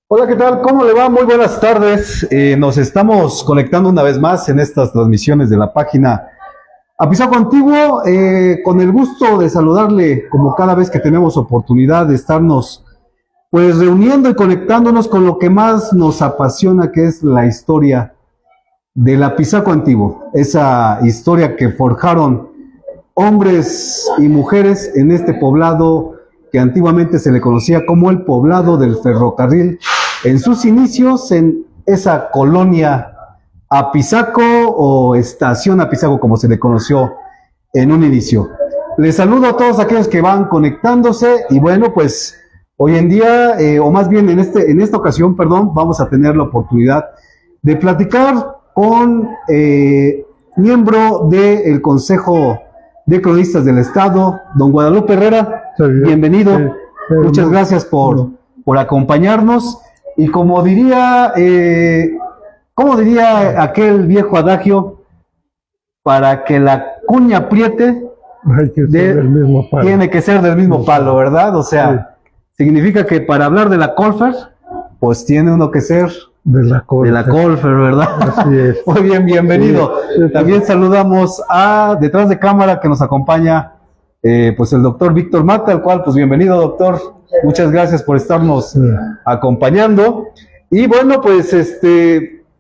Hola, ¿qué tal? ¿Cómo le va? Muy buenas tardes. Nos estamos conectando una vez más en estas transmisiones de la página Apizaco Antiguo, con el gusto de saludarle como cada vez que tenemos oportunidad de estarnos pues reuniendo y conectándonos con lo que más nos apasiona, que es la historia del Apizaco Antiguo, esa historia que forjaron hombres y mujeres en este poblado que antiguamente se le conocía como el poblado del ferrocarril, en sus inicios en esa colonia Apizaco o estación Apizaco como se le conoció en un inicio. Les saludo a todos aquellos que van conectándose y bueno, pues hoy en día, o más bien en esta ocasión, perdón, vamos a tener la oportunidad de platicar con miembro del Consejo de Cronistas del Estado, don Guadalupe Herrera. Bienvenido. Muchas gracias por acompañarnos. Y como diría aquel viejo adagio, para que la cuña apriete, tiene que ser del mismo palo, ¿verdad? O sea, significa que para hablar de la Colfer, pues tiene uno que ser de la Colfer, ¿verdad? Así es. Muy bien, bienvenido. También saludamos a detrás de cámara que nos acompaña pues el doctor Víctor Mata, al cual pues bienvenido, doctor. Muchas gracias por estarnos acompañando. Y bueno, pues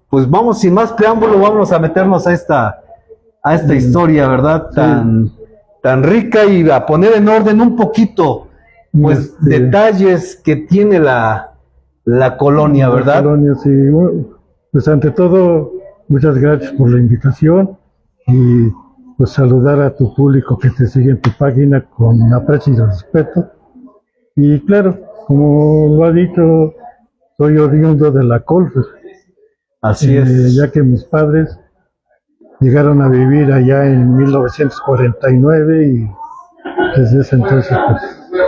pues vamos sin más preámbulo, vamos a meternos a esta historia, ¿verdad? Tan rica, y a poner en orden un poquito pues detalles que tiene la colonia, ¿verdad? La colonia, sí. Bueno, pues ante todo, muchas gracias por la invitación y pues saludar a tu público que te sigue en tu página con aprecio y respeto. Y claro, como lo ha dicho, soy oriundo de la Colfer. Así es. Ya que mis padres llegaron a vivir allá en 1949 y desde ese entonces pues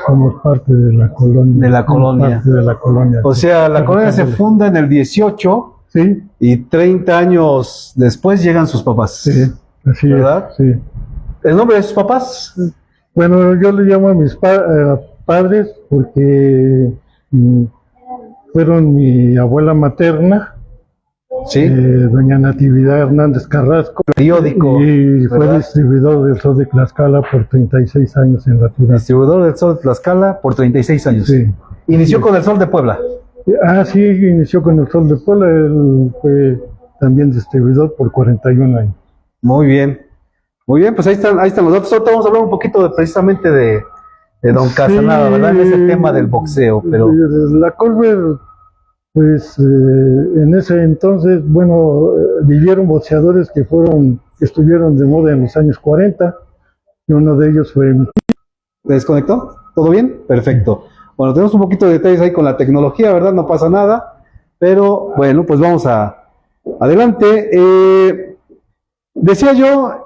somos parte de la colonia. De la colonia. O sea, la colonia se funda en el 18, sí, y 30 años después llegan sus papás. Sí, así ¿verdad? es, sí. ¿El nombre de sus papás? Bueno, yo le llamo a mis padres porque fueron mi abuela materna, sí, doña Natividad Hernández Carrasco, periódico, y fue ¿verdad? distribuidor del Sol de Tlaxcala por 36 años en la ciudad. Distribuidor del Sol de Tlaxcala por 36 años. Sí. Inició Sí. con el Sol de Puebla. Sí, inició con el Sol de Puebla, él fue también distribuidor por 41 años. Muy bien, pues ahí están los datos. Ahorita vamos a hablar un poquito precisamente de don Casanova, ¿verdad? En ese tema del boxeo, pero... La Colfer, pues en ese entonces, bueno, vivieron boxeadores que estuvieron de moda en los años 40, y uno de ellos fue mi tío. ¿Desconectó? ¿Todo bien? Perfecto. Bueno, tenemos un poquito de detalles ahí con la tecnología, ¿verdad? No pasa nada, pero bueno, pues vamos adelante. Decía yo,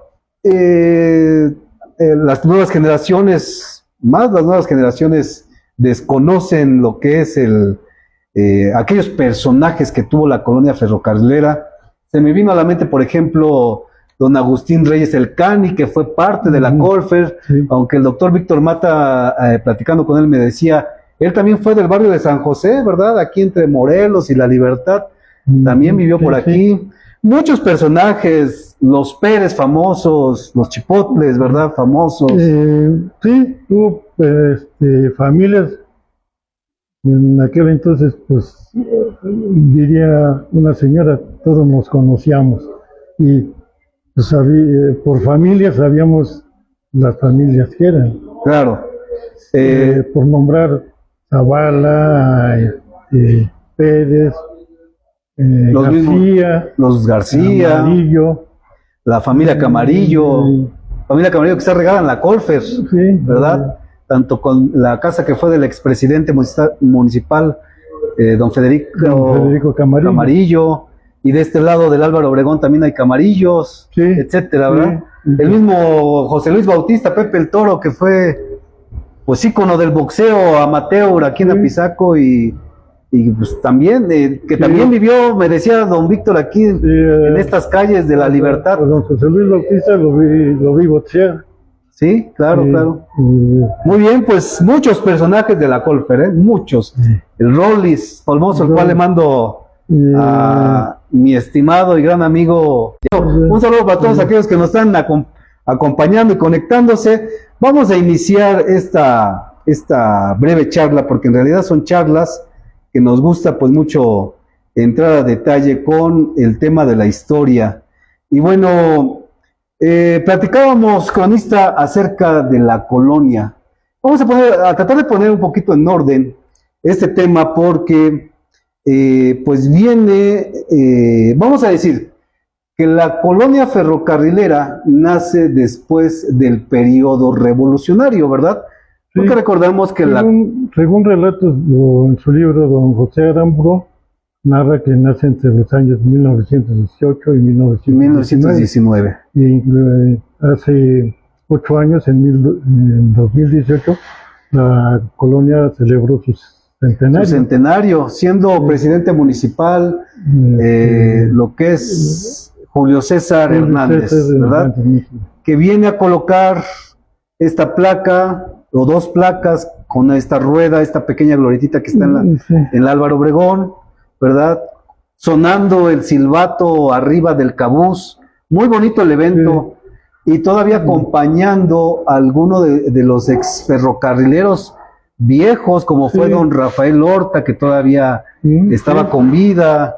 las nuevas generaciones, desconocen lo que es aquellos personajes que tuvo la colonia ferrocarrilera. Se me vino a la mente, por ejemplo, don Agustín Reyes el Cani, que fue parte de la Colfer, sí. Aunque el doctor Víctor Mata, platicando con él, me decía, él también fue del barrio de San José, ¿verdad? Aquí entre Morelos y La Libertad, también vivió por aquí. Sí. Muchos personajes, los Pérez famosos, los Chipotles, ¿verdad? Famosos. Sí, tuvo familias. En aquel entonces, pues, diría una señora, todos nos conocíamos. Y pues, por familias sabíamos las familias que eran. Claro. Por nombrar Zavala, Pérez, los García, Camarillo, la familia Camarillo, que está regada en la Colfer, sí, ¿verdad? Tanto con la casa que fue del expresidente municipal, don Federico Camarillo, y de este lado del Álvaro Obregón también hay Camarillos, sí, etcétera, ¿verdad? Sí. El mismo José Luis Bautista, Pepe el Toro, que fue pues ícono del boxeo amateur aquí en Apizaco, y pues también, que también vivió, me decía don Víctor, aquí en estas calles de La Libertad. Don José Luis Bautista lo vi boxear. Sí, claro, claro. Muy bien, pues muchos personajes de la Colfer, muchos. El Rollis, famoso, el cual le mando a mi estimado y gran amigo. Un saludo para todos aquellos que nos están acompañando y conectándose. Vamos a iniciar esta breve charla, porque en realidad son charlas que nos gusta pues mucho entrar a detalle con el tema de la historia. Y bueno, platicábamos, cronista, acerca de la colonia. Vamos a tratar de poner un poquito en orden este tema porque pues viene, vamos a decir, que la colonia ferrocarrilera nace después del periodo revolucionario, ¿verdad? Sí. Porque recordamos que según relatos en su libro, don José Aramburo narra que nace entre los años 1918 y 1919. Y hace 8 años, en 2018, la colonia celebró su centenario, siendo presidente municipal, lo que es Julio César Hernández, ¿verdad? Que viene a colocar esta placa, o 2 placas, con esta rueda, esta pequeña glorietita que está en el Álvaro Obregón, ¿verdad? Sonando el silbato arriba del cabús, muy bonito el evento, y todavía acompañando a alguno de los ex ferrocarrileros viejos, como fue don Rafael Horta, que todavía estaba con vida,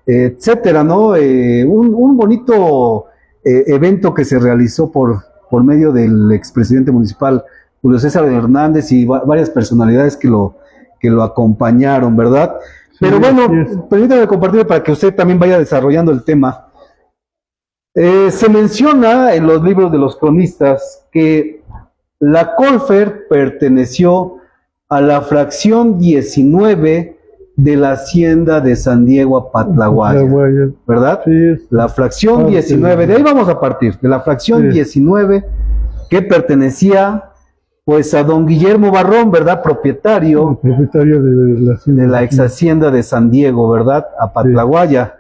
etcétera, ¿no? Un bonito evento que se realizó por medio del expresidente municipal Julio César Hernández y varias personalidades que lo acompañaron, ¿verdad? Pero bueno, permítame compartir para que usted también vaya desarrollando el tema. Se menciona en los libros de los cronistas que la Colfer perteneció a la fracción 19 de la hacienda de San Diego Apatlahuaya, ¿verdad? Sí, la fracción 19, de ahí vamos a partir, de la fracción 19 que pertenecía pues a don Guillermo Barrón, ¿verdad? Propietario de la ex hacienda de San Diego, ¿verdad? Apatlahuaya.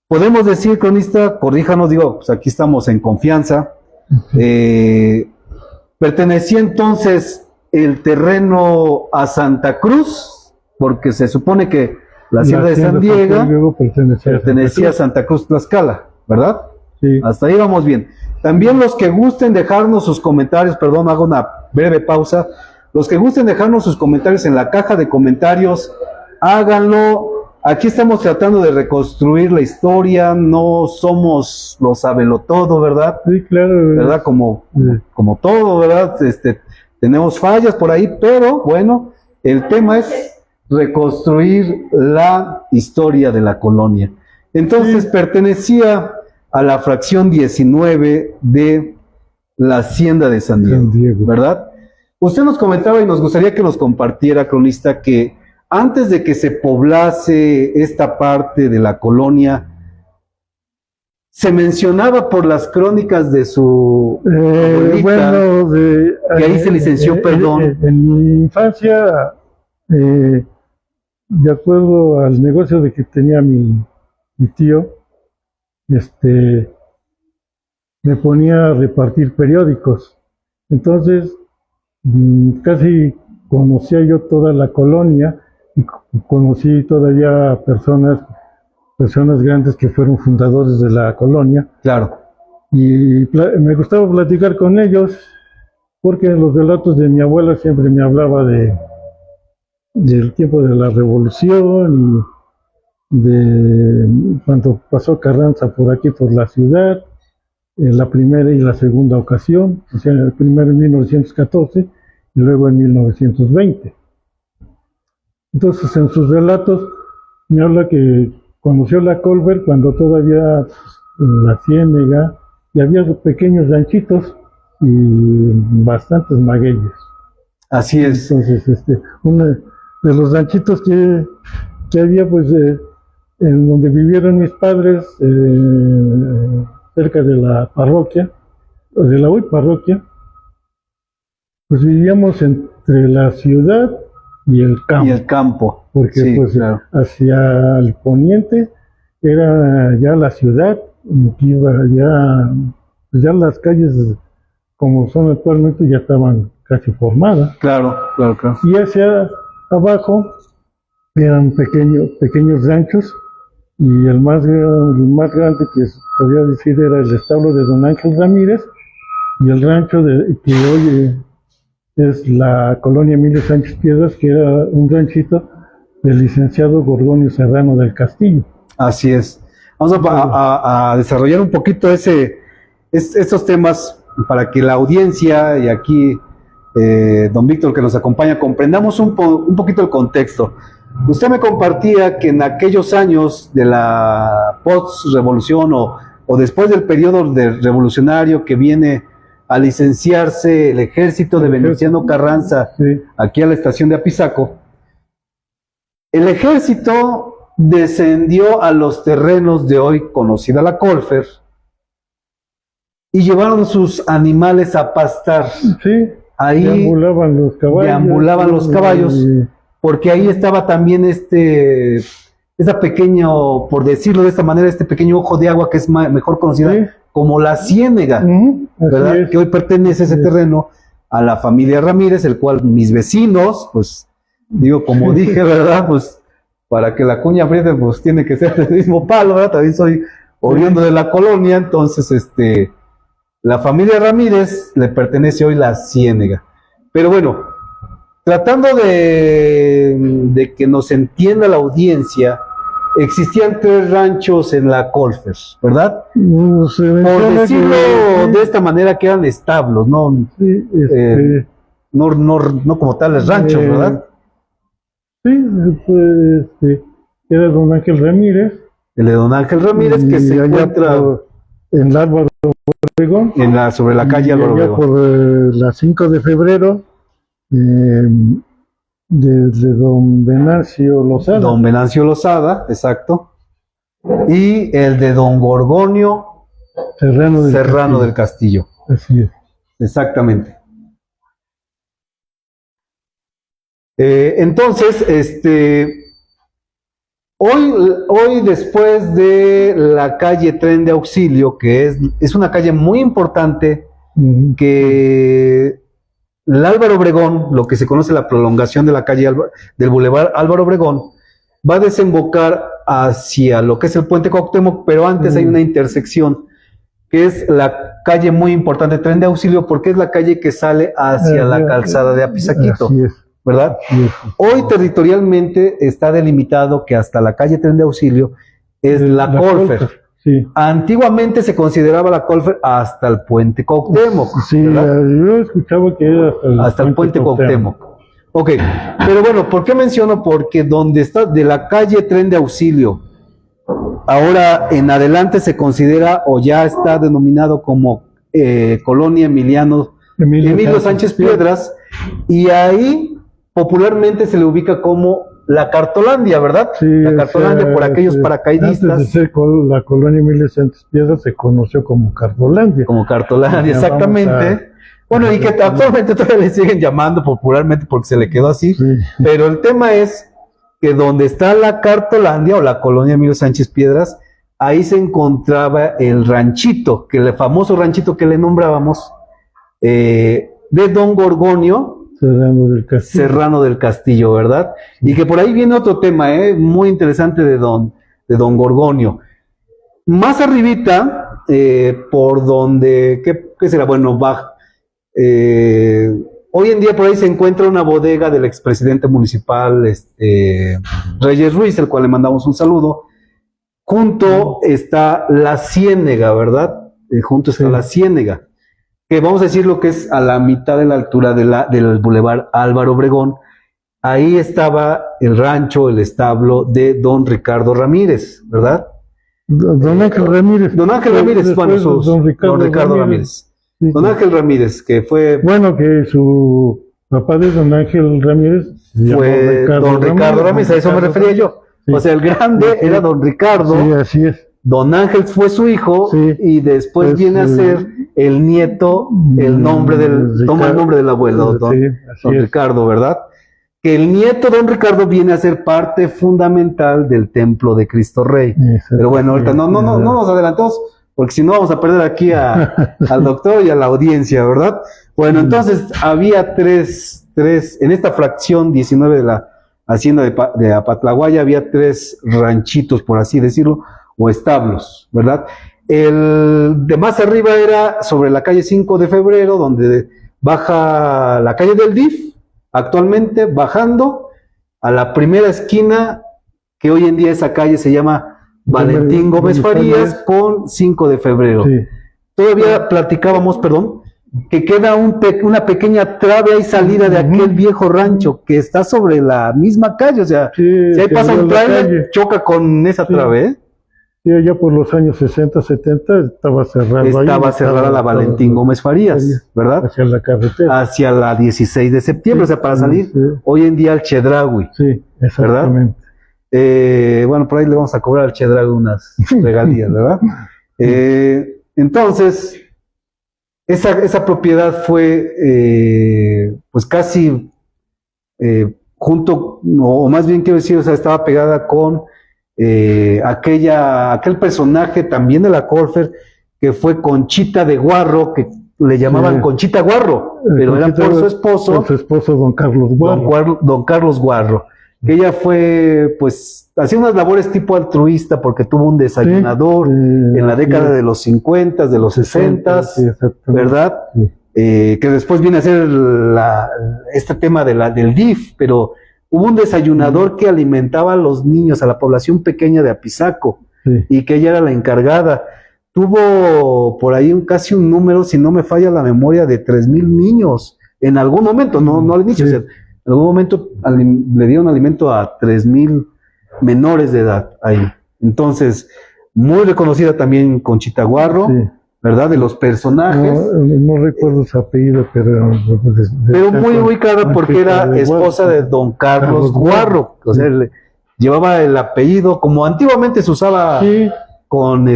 Podemos decir, cronista, corríjanos, digo, pues aquí estamos en confianza. Pertenecía entonces el terreno a Santa Cruz, porque se supone que la hacienda de San Diego pertenecía a Santa Cruz Tlaxcala, ¿verdad? Sí. Hasta ahí vamos bien. También los que gusten dejarnos sus comentarios, perdón, hago una breve pausa. Los que gusten dejarnos sus comentarios en la caja de comentarios, háganlo. Aquí estamos tratando de reconstruir la historia, no somos los sabelotodo, ¿verdad? Sí, claro. ¿Verdad? Como todo, ¿verdad? Tenemos fallas por ahí, pero bueno, el tema es reconstruir la historia de la colonia. Entonces pertenecía a la fracción 19 de la hacienda de San Diego, ¿verdad? Usted nos comentaba y nos gustaría que nos compartiera, cronista, que antes de que se poblase esta parte de la colonia, se mencionaba por las crónicas de su abuelita, que ahí se licenció, perdón. En mi infancia, de acuerdo al negocio de que tenía mi tío, me ponía a repartir periódicos. Entonces, casi conocía yo toda la colonia y conocí todavía personas grandes que fueron fundadores de la colonia. Claro. Y me gustaba platicar con ellos porque en los relatos de mi abuela siempre me hablaba del tiempo de la revolución y de cuando pasó Carranza por aquí, por la ciudad, en la primera y la segunda ocasión, o sea, el primero en 1914 y luego en 1920. Entonces, en sus relatos me habla que conoció la Colfer cuando todavía en la Ciénega y había pequeños ranchitos y bastantes magueyes. Así es. Entonces, uno de los ranchitos que había, pues, en donde vivieron mis padres, cerca de la parroquia, de la hoy parroquia, pues vivíamos entre la ciudad y el campo. Porque sí, pues claro, hacia el poniente era ya la ciudad, que iba ya las calles como son actualmente, ya estaban casi formadas. Claro, claro, claro. Y hacia abajo eran pequeños ranchos, y el más grande que podía decir era el establo de don Ángel Ramírez, y el rancho que hoy es la colonia Emilio Sánchez Piedras, que era un ranchito del licenciado Gorgonio Serrano del Castillo. Así es. Vamos a desarrollar un poquito estos temas para que la audiencia y aquí don Víctor que nos acompaña comprendamos un poquito el contexto. Usted me compartía que en aquellos años de la post-revolución o después del periodo revolucionario que viene a licenciarse el ejército de Venustiano Carranza, sí, aquí a la estación de Apizaco, el ejército descendió a los terrenos de hoy conocida la Colfer y llevaron sus animales a pastar. Sí, ahí deambulaban los caballos, porque ahí estaba también esa pequeño, por decirlo de esta manera, este pequeño ojo de agua que es mejor conocida, sí, como la Ciénega, ¿verdad? Que hoy pertenece ese terreno a la familia Ramírez, el cual mis vecinos, pues, digo, como dije, ¿verdad? Pues, para que la cuña apriete, pues, tiene que ser del mismo palo, ¿verdad? También soy oriundo de la colonia, entonces, la familia Ramírez le pertenece hoy la Ciénega. Pero bueno, tratando de que nos entienda la audiencia, existían 3 ranchos en la Colfer, ¿verdad? No sé, por decirlo de esta manera, que eran establos, ¿no? Sí, no como tales ranchos, ¿verdad? Sí, pues, era don Ángel Ramírez. El de don Ángel Ramírez, que se encuentra en Álvaro Obregón, sobre la calle Álvaro Obregón. Por la 5 de febrero, de don Venancio Lozada. Don Venancio Lozada, exacto. Y el de don Gorgonio Serrano del Castillo. Así es. Exactamente. Entonces, hoy después de la calle Tren de Auxilio, que es una calle muy importante, que el Álvaro Obregón, lo que se conoce la prolongación de la calle del Boulevard Álvaro Obregón, va a desembocar hacia lo que es el Puente Cuauhtémoc, pero antes hay una intersección, que es la calle muy importante, Tren de Auxilio, porque es la calle que sale hacia la calzada de Apizaquito, ¿verdad? Hoy territorialmente está delimitado que hasta la calle Tren de Auxilio es la Colfer. Sí. Antiguamente se consideraba la Colfer hasta el Puente Cuauhtémoc. Sí, yo escuchaba que era hasta el Puente Cuauhtémoc. Ok, pero bueno, ¿por qué menciono? Porque donde está de la calle Tren de Auxilio, ahora en adelante se considera o ya está denominado como Colonia Emilio Sánchez Piedras, y ahí popularmente se le ubica como la Cartolandia, ¿verdad? Sí, la Cartolandia, por aquellos paracaidistas. Antes de ser la colonia Emilio Sánchez Piedras se conoció como Cartolandia. Como Cartolandia, exactamente. Bueno, y que actualmente todavía le siguen llamando popularmente porque se le quedó así. Sí. Pero el tema es que donde está la Cartolandia o la colonia Emilio Sánchez Piedras, ahí se encontraba el ranchito, que el famoso ranchito que le nombrábamos, de don Gorgonio Serrano del Castillo, ¿verdad? Y que por ahí viene otro tema, muy interesante de don Gorgonio. Más arribita, por donde, ¿qué será? Bueno, hoy en día por ahí se encuentra una bodega del expresidente municipal, Reyes Ruiz, el cual le mandamos un saludo. Junto está la Ciénega, ¿verdad? Junto está la Ciénega, que vamos a decir lo que es a la mitad de la altura del Boulevard Álvaro Obregón. Ahí estaba el rancho, el establo de don Ricardo Ramírez, ¿verdad? Don Ángel Ramírez. Don Ángel Ramírez, bueno, don Ricardo Ramírez. Sí, don Ángel Ramírez, que fue... Bueno, que su papá de don Ángel Ramírez fue don Ricardo Ramírez, a eso me refería yo. Sí. O sea, el grande era don Ricardo. Sí, así es. Don Ángel fue su hijo, sí, y después viene a ser el nieto, toma el nombre del abuelo, don Ricardo, ¿verdad? Que el nieto don Ricardo viene a ser parte fundamental del templo de Cristo Rey. Pero bueno, ahorita no nos adelantemos, porque si no vamos a perder aquí al doctor y a la audiencia, ¿verdad? Bueno, entonces había tres, en esta fracción 19 de la hacienda de Apatlaguaya había 3 ranchitos, por así decirlo, o establos, ¿verdad? El de más arriba era sobre la calle 5 de febrero, donde baja la calle del DIF, actualmente bajando a la primera esquina, que hoy en día esa calle se llama Valentín Gómez Farías con 5 de febrero. Sí. Todavía platicábamos, perdón, que queda una pequeña trave y salida de aquel viejo rancho que está sobre la misma calle, o sea, si ahí pasa un trailer, choca con esa trave, ¿eh? Sí, allá por los años 60, 70 estaba cerrada. Estaba cerrada la Valentín Gómez Farías, ¿verdad? Hacia la carretera. Hacia la 16 de septiembre, o sea, para salir hoy en día al Chedraui. Sí, exactamente. ¿Verdad? Bueno, por ahí le vamos a cobrar al Chedraui unas regalías, ¿verdad? Entonces, esa propiedad fue, pues casi junto, o más bien quiero decir, o sea, estaba pegada con aquel personaje también de la Corfer, que fue Conchita de Guarro, que le llamaban Conchita Guarro, pero era por su esposo. Por su esposo, don Carlos Guarro. Don Carlos Guarro. Que ella fue, pues, hacía unas labores tipo altruista porque tuvo un desayunador en la década de los 50, de los 60, ¿verdad? Sí. Que después viene a ser este tema del DIF, pero hubo un desayunador que alimentaba a los niños, a la población pequeña de Apizaco, y que ella era la encargada. Tuvo por ahí casi un número, si no me falla la memoria, de 3,000 niños en algún momento, no al inicio, o sea, en algún momento le dieron alimento a 3,000 menores de edad ahí. Entonces, muy reconocida también Conchita Guarro, ¿verdad? De los personajes. No recuerdo su apellido, pero muy ubicada porque era esposa de don Carlos Guarro. O sea, llevaba el apellido, como antiguamente se usaba con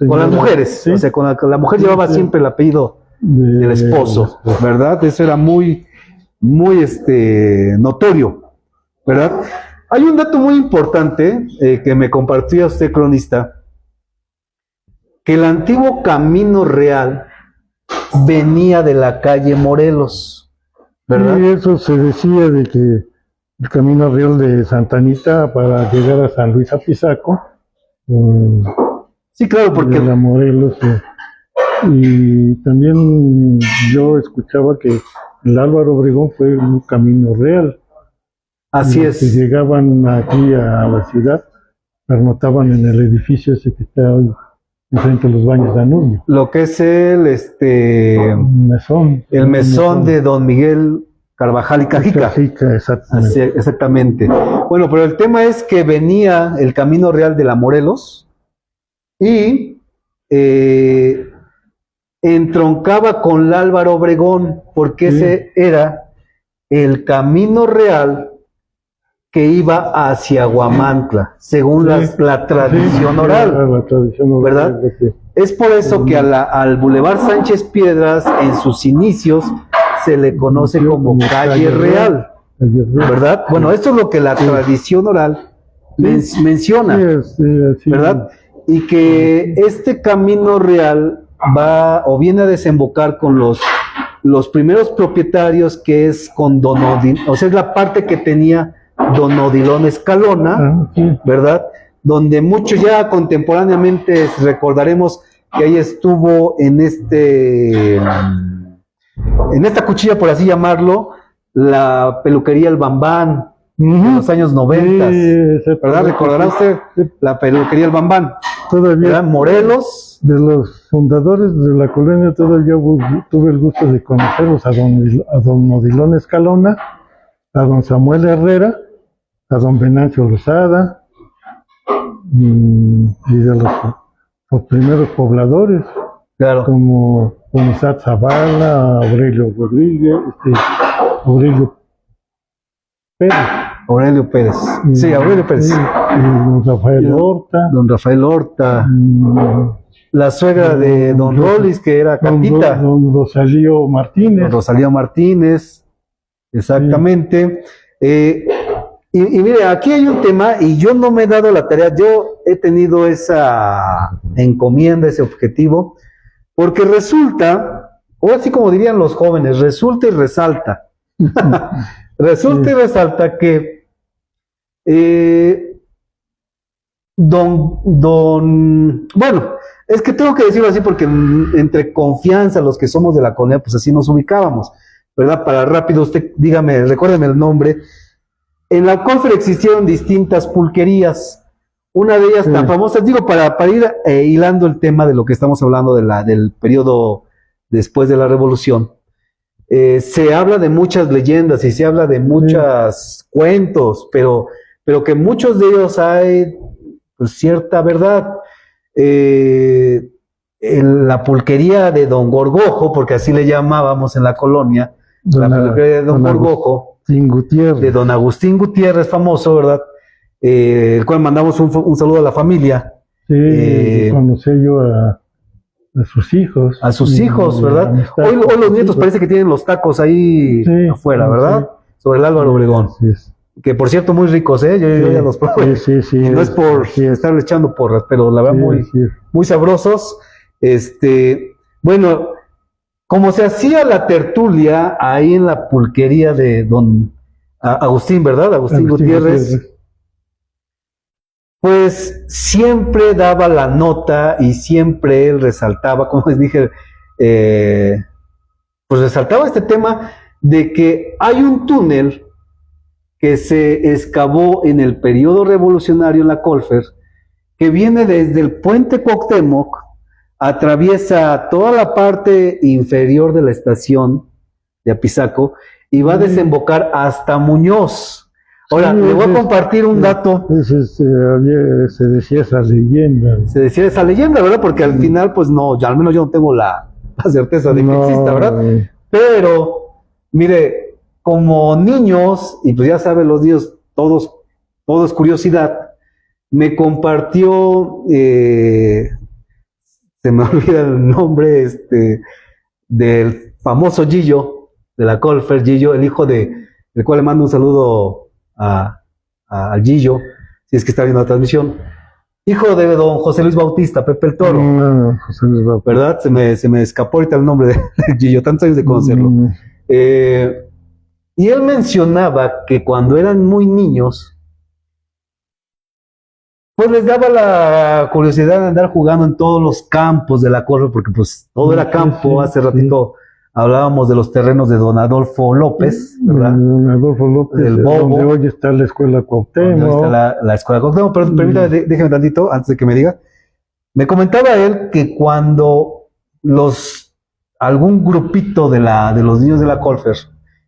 con las mujeres. O sea, con la mujer llevaba siempre el apellido del esposo, ¿verdad? Eso era muy notorio, ¿verdad? Hay un dato muy importante que me compartía usted, cronista, que el antiguo Camino Real venía de la calle Morelos, ¿verdad? Y eso se decía de que el Camino Real de Santa Anita para llegar a San Luis Apizaco. Sí, claro, porque de la Morelos. Y también yo escuchaba que el Álvaro Obregón fue un camino real. Así es. Que llegaban aquí a la ciudad, pernotaban en el edificio ese que está hoy enfrente de los baños de Danubio. Lo que es el mesón de don Miguel Carvajal y Cajica. Cajica, exactamente. Así, exactamente. Bueno, pero el tema es que venía el Camino Real de la Morelos y entroncaba con el Álvaro Obregón, porque ese era el camino real que iba hacia Huamantla, según la tradición oral, la tradición oral, ¿verdad? Es por eso que al Boulevard Sánchez Piedras, en sus inicios, se le conoce como calle real, ¿verdad? Bueno, esto es lo que la tradición oral menciona, ¿verdad? Y que este camino real va o viene a desembocar con los primeros propietarios, que es con Don Odilon, o sea, es la parte que tenía Don Odilon Escalona, ¿verdad? Donde muchos ya contemporáneamente recordaremos que ahí estuvo en esta cuchilla, por así llamarlo, la peluquería El Bambán, en los años 90, ¿verdad? ¿Recordará usted la peluquería El Bambán? Todavía, ¿verdad? Morelos. De los fundadores de la colonia, todavía tuve el gusto de conocerlos, a don Odilon Escalona, a don Samuel Herrera, a don Venancio Lozada, y de los primeros pobladores, claro, como Isaac Zavala, Aurelio Rodríguez, Aurelio Pérez. Sí, Aurelio Pérez. Y don Rafael Horta. Don Rafael Horta. La suegra de don Rolis, que era Catita. Don Rosalío Martínez. Don Rosalío Martínez, exactamente. Y mire, aquí hay un tema y yo no me he dado la tarea, yo he tenido esa encomienda, ese objetivo, porque resulta, o así como dirían los jóvenes, resulta y resalta. Resulta y resalta que bueno, es que tengo que decirlo así porque entre confianza, los que somos de la colonia, pues así nos ubicábamos, ¿verdad? Para rápido, usted dígame, recuérdeme el nombre. En la Colfer existieron distintas pulquerías, una de ellas tan famosa, digo, para ir hilando el tema de lo que estamos hablando del periodo después de la Revolución. Se habla de muchas leyendas y se habla de muchos cuentos, pero que muchos de ellos hay pues, cierta verdad. En la pulquería de Don Gorgojo, porque así le llamábamos en la colonia, la pulquería de Don Gorgojo, de Don Agustín Gutiérrez, famoso, ¿verdad? El cual mandamos un saludo a la familia. Sí, conocí yo a sus hijos. A sus hijos, ¿verdad? Hoy los nietos parece que tienen los tacos ahí afuera, ¿verdad? Sobre el Álvaro Obregón. Que por cierto, muy ricos, ¿eh? Yo ya los probé. Y no es por estarle echando porras, pero la verdad muy sabrosos. Bueno, como se hacía la tertulia ahí en la pulquería de Don Agustín, ¿verdad? Agustín Gutiérrez. Pues siempre daba la nota y siempre él resaltaba, como les dije, pues resaltaba este tema de que hay un túnel que se excavó en el periodo revolucionario en la Colfer, que viene desde el puente Cuauhtémoc, atraviesa toda la parte inferior de la estación de Apizaco y va a desembocar hasta Muñoz. Ahora, le voy a compartir un dato. Se decía esa leyenda. Se decía esa leyenda, ¿verdad? Porque al final, pues no, ya al menos yo no tengo la certeza de que exista, ¿verdad? Pero, mire, como niños, y pues ya saben los niños, todo es curiosidad, me compartió, se me olvida el nombre, del famoso Gillo, de la Colfer, Gillo, el hijo del cual le mando un saludo al Gillo, si es que está viendo la transmisión, hijo de don José Luis Bautista, Pepe el Toro, José Luis Bautista. ¿Verdad? Se me escapó ahorita el nombre de Gillo, tantos años de conocerlo. Y él mencionaba que cuando eran muy niños, pues les daba la curiosidad de andar jugando en todos los campos de la Colfer, porque pues todo era campo. Hace ratito hablábamos de los terrenos de don Adolfo López, ¿verdad? Don Adolfo López, del Bobo, donde hoy está la escuela Cuauhtémoc. Donde está la escuela Cuauhtémoc, pero permítame, déjeme tantito, antes de que me diga. Me comentaba él que cuando algún grupito de los niños de la Colfer,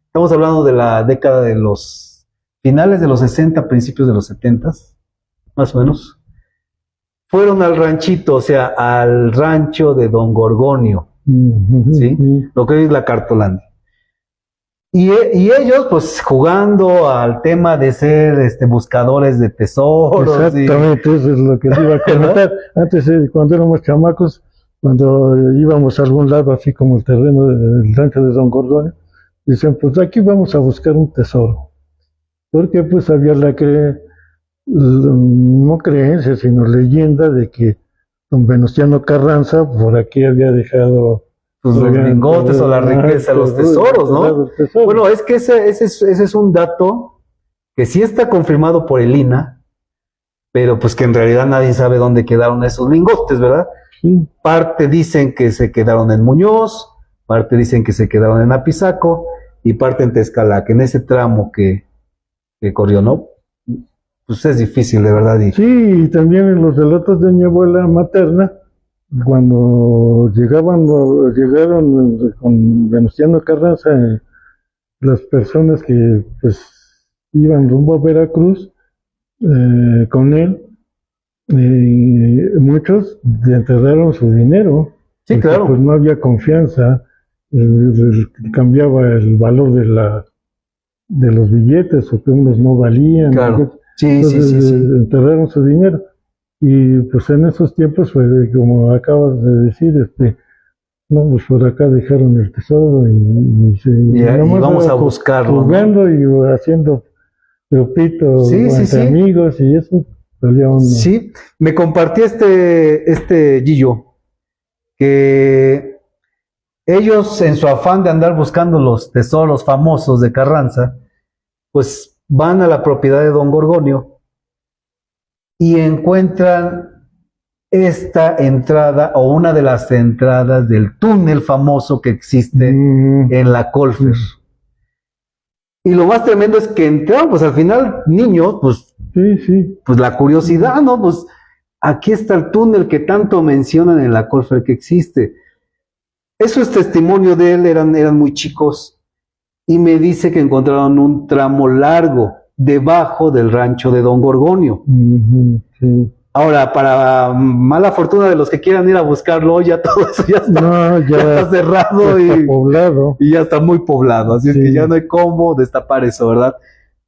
estamos hablando de la década de los finales de los 60, principios de los 70, más o menos, fueron al ranchito, o sea, al rancho de Don Gorgonio, ¿sí? Lo que es la Cartolandia. Y ellos, pues, jugando al tema de ser buscadores de tesoros. Exactamente, eso es lo que iba a comentar. Antes, cuando éramos chamacos, cuando íbamos a algún lado, así como el terreno del rancho de Don Gorgonio, dicen, pues aquí vamos a buscar un tesoro. Porque pues había no creencia, sino leyenda de que don Venustiano Carranza por aquí había dejado pues los lingotes o la riqueza, los tesoros, ¿no? Bueno, es que ese es un dato que sí está confirmado por el INAH, pero pues que en realidad nadie sabe dónde quedaron esos lingotes, ¿verdad? Sí. Parte dicen que se quedaron en Muñoz, parte dicen que se quedaron en Apizaco y parte en Tezcala, que en ese tramo que corrió, ¿no? Pues es difícil, de verdad. Sí, y también en los relatos de mi abuela materna, cuando llegaron con Venustiano Carranza, las personas que pues iban rumbo a Veracruz con él, muchos enterraron su dinero. Sí, porque, claro. Pues no había confianza, cambiaba el valor de los billetes, o que unos no valían. Claro. Sí. Enterraron su dinero. Y pues en esos tiempos, pues, como acabas de decir, no, pues por acá dejaron el tesoro y vamos a buscarlo. Jugando y haciendo grupito Sí, sí, entre sí. amigos y eso, salía uno. Sí, me compartí este Gillo, que ellos en su afán de andar buscando los tesoros famosos de Carranza, pues van a la propiedad de Don Gorgonio y encuentran esta entrada o una de las entradas del túnel famoso que existe en la Colfer. Y lo más tremendo es que entraron, pues al final, niños, pues, Sí. pues la curiosidad, ¿no? Pues aquí está el túnel que tanto mencionan en la Colfer que existe. Eso es testimonio de él, eran muy chicos, y me dice que encontraron un tramo largo debajo del rancho de Don Gorgonio. Sí. Ahora, para mala fortuna de los que quieran ir a buscarlo, ya todo eso ya está, ya está cerrado ya está poblado. Y ya está muy poblado, así es que ya no hay cómo destapar eso, ¿verdad?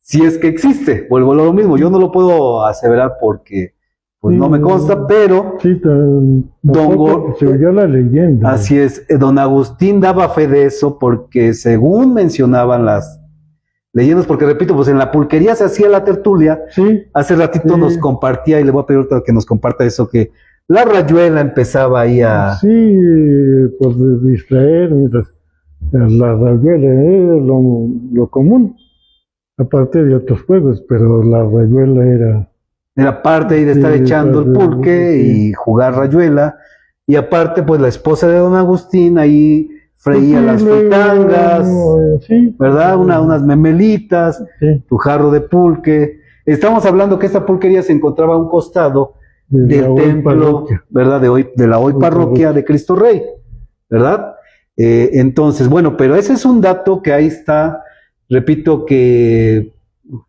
Si es que existe, vuelvo a lo mismo, yo no lo puedo aseverar porque pues no me consta, pero sí, se oyó la leyenda. Así es, don Agustín daba fe de eso porque según mencionaban las leyendas, porque repito, pues en la pulquería se hacía la tertulia, hace ratito nos compartía, y le voy a pedir ahorita que nos comparta eso, que la rayuela empezaba ahí a... Sí, pues distraer, mientras la rayuela era lo común, aparte de otros juegos, pero la rayuela era parte ahí de estar echando el pulque y jugar rayuela, y aparte pues la esposa de don Agustín ahí freía las fritangas, ¿verdad? Unas memelitas, tu jarro de pulque. Estamos hablando que esta pulquería se encontraba a un costado del templo, ¿verdad? De la hoy parroquia de Cristo Rey, ¿verdad? Entonces, bueno, pero ese es un dato que ahí está, repito que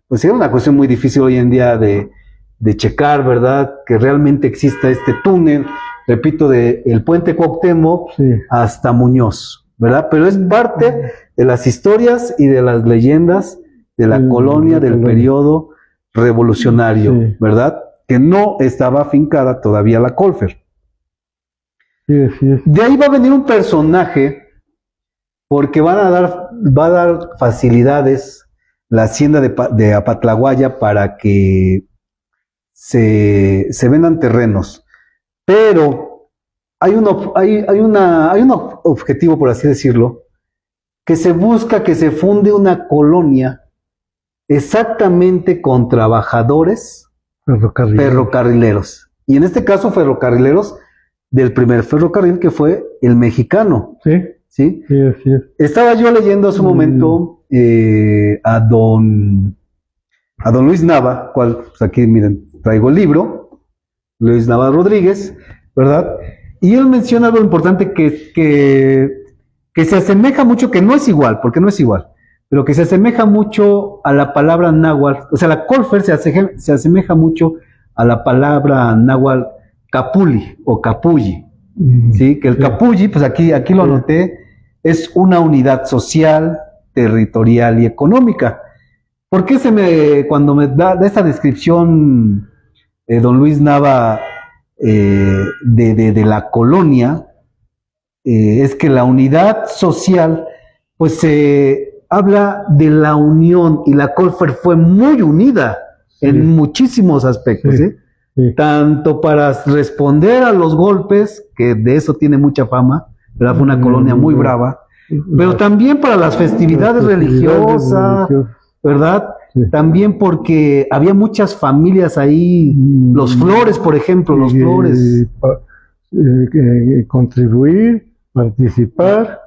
pues era una cuestión muy difícil hoy en día de checar, ¿verdad? Que realmente exista este túnel, repito, el puente Cuauhtémoc hasta Muñoz, ¿verdad? Pero es parte de las historias y de las leyendas de la colonia del periodo revolucionario, ¿verdad? Que no estaba afincada todavía la Colfer. De ahí va a venir un personaje porque va a dar facilidades la hacienda de Apatlaguaya para que se vendan terrenos, pero hay un objetivo, por así decirlo, que se busca que se funde una colonia exactamente con trabajadores ferrocarrileros, y en este caso ferrocarrileros del primer ferrocarril que fue el mexicano. ¿Sí? Estaba yo leyendo hace un momento a don Luis Nava, cual, pues aquí miren, traigo el libro, Luis Nava Rodríguez, ¿verdad? Y él menciona algo importante que se asemeja mucho, que no es igual, porque no es igual, pero que se asemeja mucho a la palabra náhuatl, o sea, la Colfer se asemeja mucho a la palabra náhuatl capuli o capulli, ¿sí? Que el capulli, pues aquí lo anoté, es una unidad social, territorial y económica. ¿Por qué cuando me da esta descripción don Luis Nava de la colonia, es que la unidad social, pues se habla de la unión, y la Colfer fue muy unida en muchísimos aspectos, tanto para responder a los golpes, que de eso tiene mucha fama, ¿verdad? Fue una colonia muy brava, pero también para las festividades religiosas, ¿verdad? También porque había muchas familias ahí, los Flores, por ejemplo, los Flores. Contribuir, participar.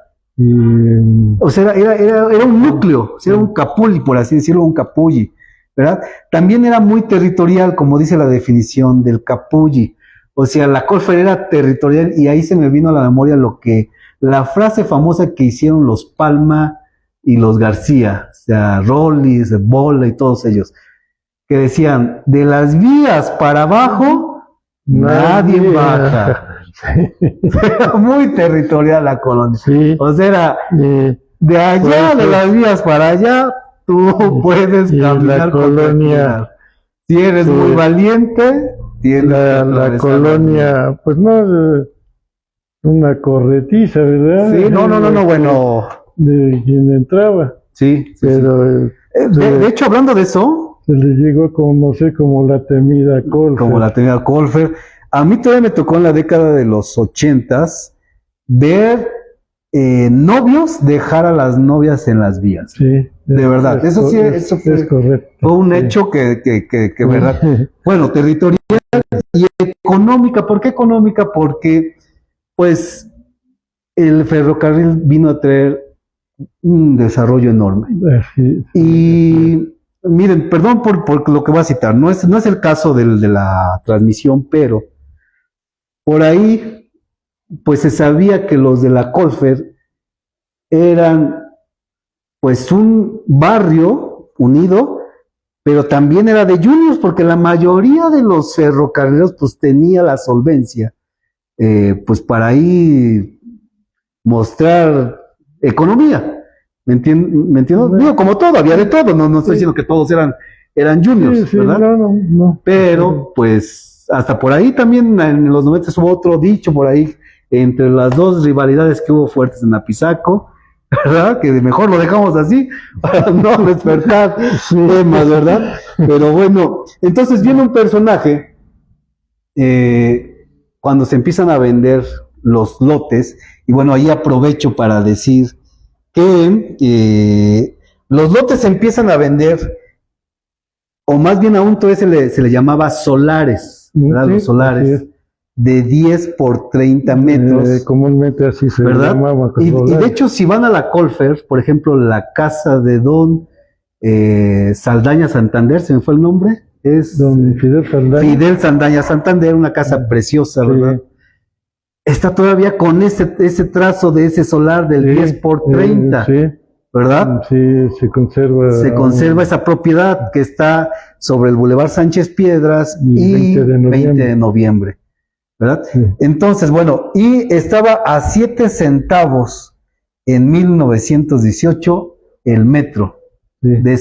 O sea, era un núcleo, era un capulli, por así decirlo, un capulli, ¿verdad? También era muy territorial, como dice la definición del capulli. O sea, la Colfer era territorial, y ahí se me vino a la memoria la frase famosa que hicieron los Palma y los García, o sea, Rollis, Bola y todos ellos, que decían, de las vías para abajo, nadie baja. Era muy territorial la colonia. O sea, era de allá, de las vías para allá, tú puedes caminar la colonia. Si eres muy valiente, tienes la colonia, pues no, una corretiza, ¿verdad? Sí, no, bueno. De quien entraba. Sí. Pero de hecho, hablando de eso, se le llegó a conocer como la temida Colfer. Como la temida Colfer. A mí todavía me tocó en la década de los 80s ver novios dejar a las novias en las vías. Sí, de verdad. Eso sí, eso es correcto. Fue un hecho que verdad. Bueno, territorial y económica. ¿Por qué económica? Porque, pues, el ferrocarril vino a traer un desarrollo enorme. Sí. Y miren, perdón por lo que voy a citar, no es el caso de la transmisión, pero por ahí, pues se sabía que los de la Colfer eran, pues, un barrio unido, pero también era de juniors, porque la mayoría de los ferrocarrileros, pues, tenía la solvencia, pues, para ahí mostrar economía. ¿Me entiendo? Digo, como todo, había de todo, no estoy diciendo que todos eran juniors, ¿verdad? No. Pero, pues, hasta por ahí también en los 90 hubo otro dicho por ahí, entre las dos rivalidades que hubo fuertes en Apizaco, ¿verdad? Que mejor lo dejamos así, para no despertar temas, ¿verdad? Pero bueno, entonces viene un personaje, cuando se empiezan a vender los lotes, y bueno, ahí aprovecho para decir que los lotes se empiezan a vender, o más bien aún todavía se le llamaba solares, ¿verdad? Sí, los solares, de 10 por 30 metros. Comúnmente así se ¿verdad? llamaba. Y de hecho, si van a la Colfer, por ejemplo, la casa de don Saldaña Santander, ¿se me fue el nombre? Es don Fidel Saldaña. Fidel Saldaña Santander, una casa preciosa, ¿verdad? Está todavía con ese trazo de ese solar del 10 por 30, ¿verdad? Sí, se conserva. Se conserva esa propiedad que está sobre el Boulevard Sánchez Piedras y 20 de noviembre, ¿verdad? Sí. Entonces, bueno, y estaba a 7 centavos en 1918 el metro. De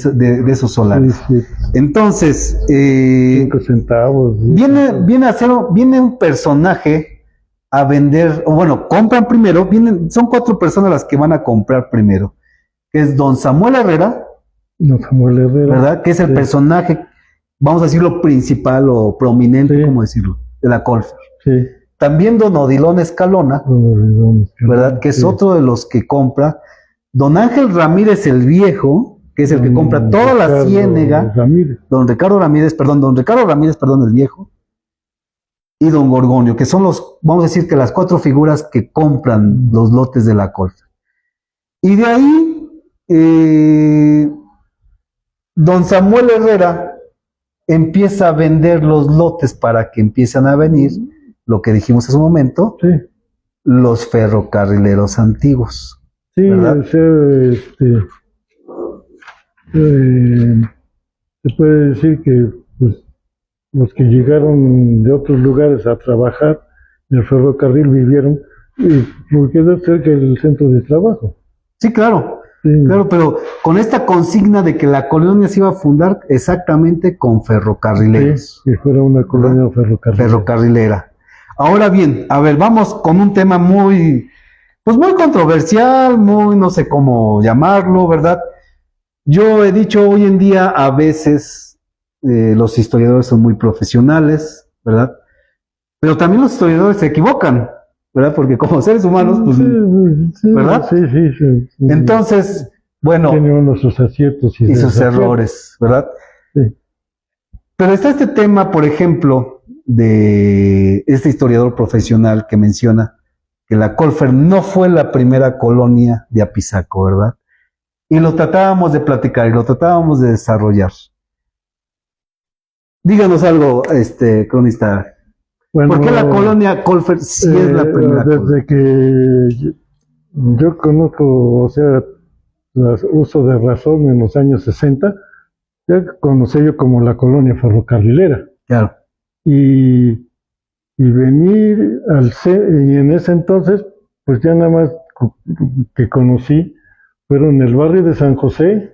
esos solares. Sí. Entonces, 5 centavos. Viene un personaje a vender, o bueno, compran primero, son 4 personas las que van a comprar primero, que es don Samuel Herrera, ¿verdad? Que es el personaje, vamos a decirlo, principal o prominente, ¿cómo decirlo? De la Colfer. Sí. También don Odilón Escalona, ¿verdad? Que es otro de los que compra. Don Ángel Ramírez el Viejo, que es el que compra toda la ciénega. Don Ricardo Ramírez, el Viejo. Y don Gorgonio, que son vamos a decir que las 4 figuras que compran los lotes de la Colfer. Y de ahí, don Samuel Herrera empieza a vender los lotes para que empiezan a venir, lo que dijimos hace un momento, los ferrocarrileros antiguos. Sí, ¿verdad? Se puede decir que, pues, los que llegaron de otros lugares a trabajar en el ferrocarril vivieron porque quedó cerca del centro de trabajo. Sí, claro, claro, pero con esta consigna de que la colonia se iba a fundar exactamente con ferrocarrileros. Sí, que fuera una colonia ferrocarrilera. Ahora bien, a ver, vamos con un tema muy controversial, no sé cómo llamarlo, ¿verdad? Yo he dicho hoy en día a veces los historiadores son muy profesionales, ¿verdad? Pero también los historiadores se equivocan, ¿verdad? Porque como seres humanos, pues, ¿verdad? Sí. Entonces, bueno, tiene uno sus aciertos y sus errores, ¿verdad? Sí. Pero está este tema, por ejemplo, de este historiador profesional que menciona que la Colfer no fue la primera colonia de Apizaco, ¿verdad? Y lo tratábamos de platicar y lo tratábamos de desarrollar. Díganos algo, cronista. Bueno, ¿por qué la colonia Colfer sí es la primera desde colonia? Que yo conozco, o sea, el uso de razón en los años 60, ya conocí yo como la colonia ferrocarrilera. Claro. Y venir y en ese entonces, pues ya nada más que conocí, fueron el barrio de San José,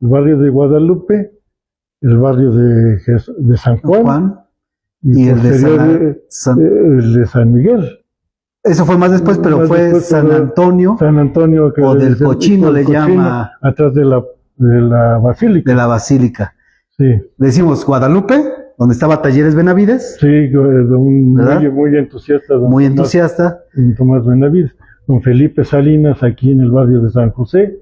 el barrio de Guadalupe, el barrio de San Juan y el de San Miguel. Eso fue más después, pero más fue después, San Antonio. San Antonio, que o del Cochino le llama. Atrás de la basílica. De la basílica. Sí, Decimos Guadalupe, donde estaba Talleres Benavides, sí, ¿verdad? muy entusiasta. muy entusiasta. Don Tomás Benavides. Don Felipe Salinas, aquí en el barrio de San José.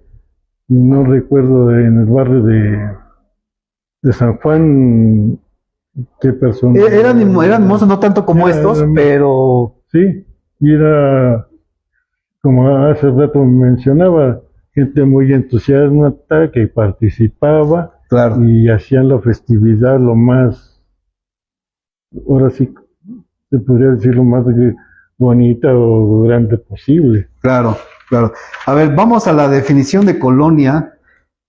No recuerdo en el barrio de San Juan qué persona. Eran mozos no tanto como estos, pero Sí, y era, como hace rato mencionaba, gente muy entusiasta que participaba claro, y hacían la festividad lo más, ahora sí, se podría decir lo más bonita o grande posible. claro, claro. A ver, vamos a la definición de colonia,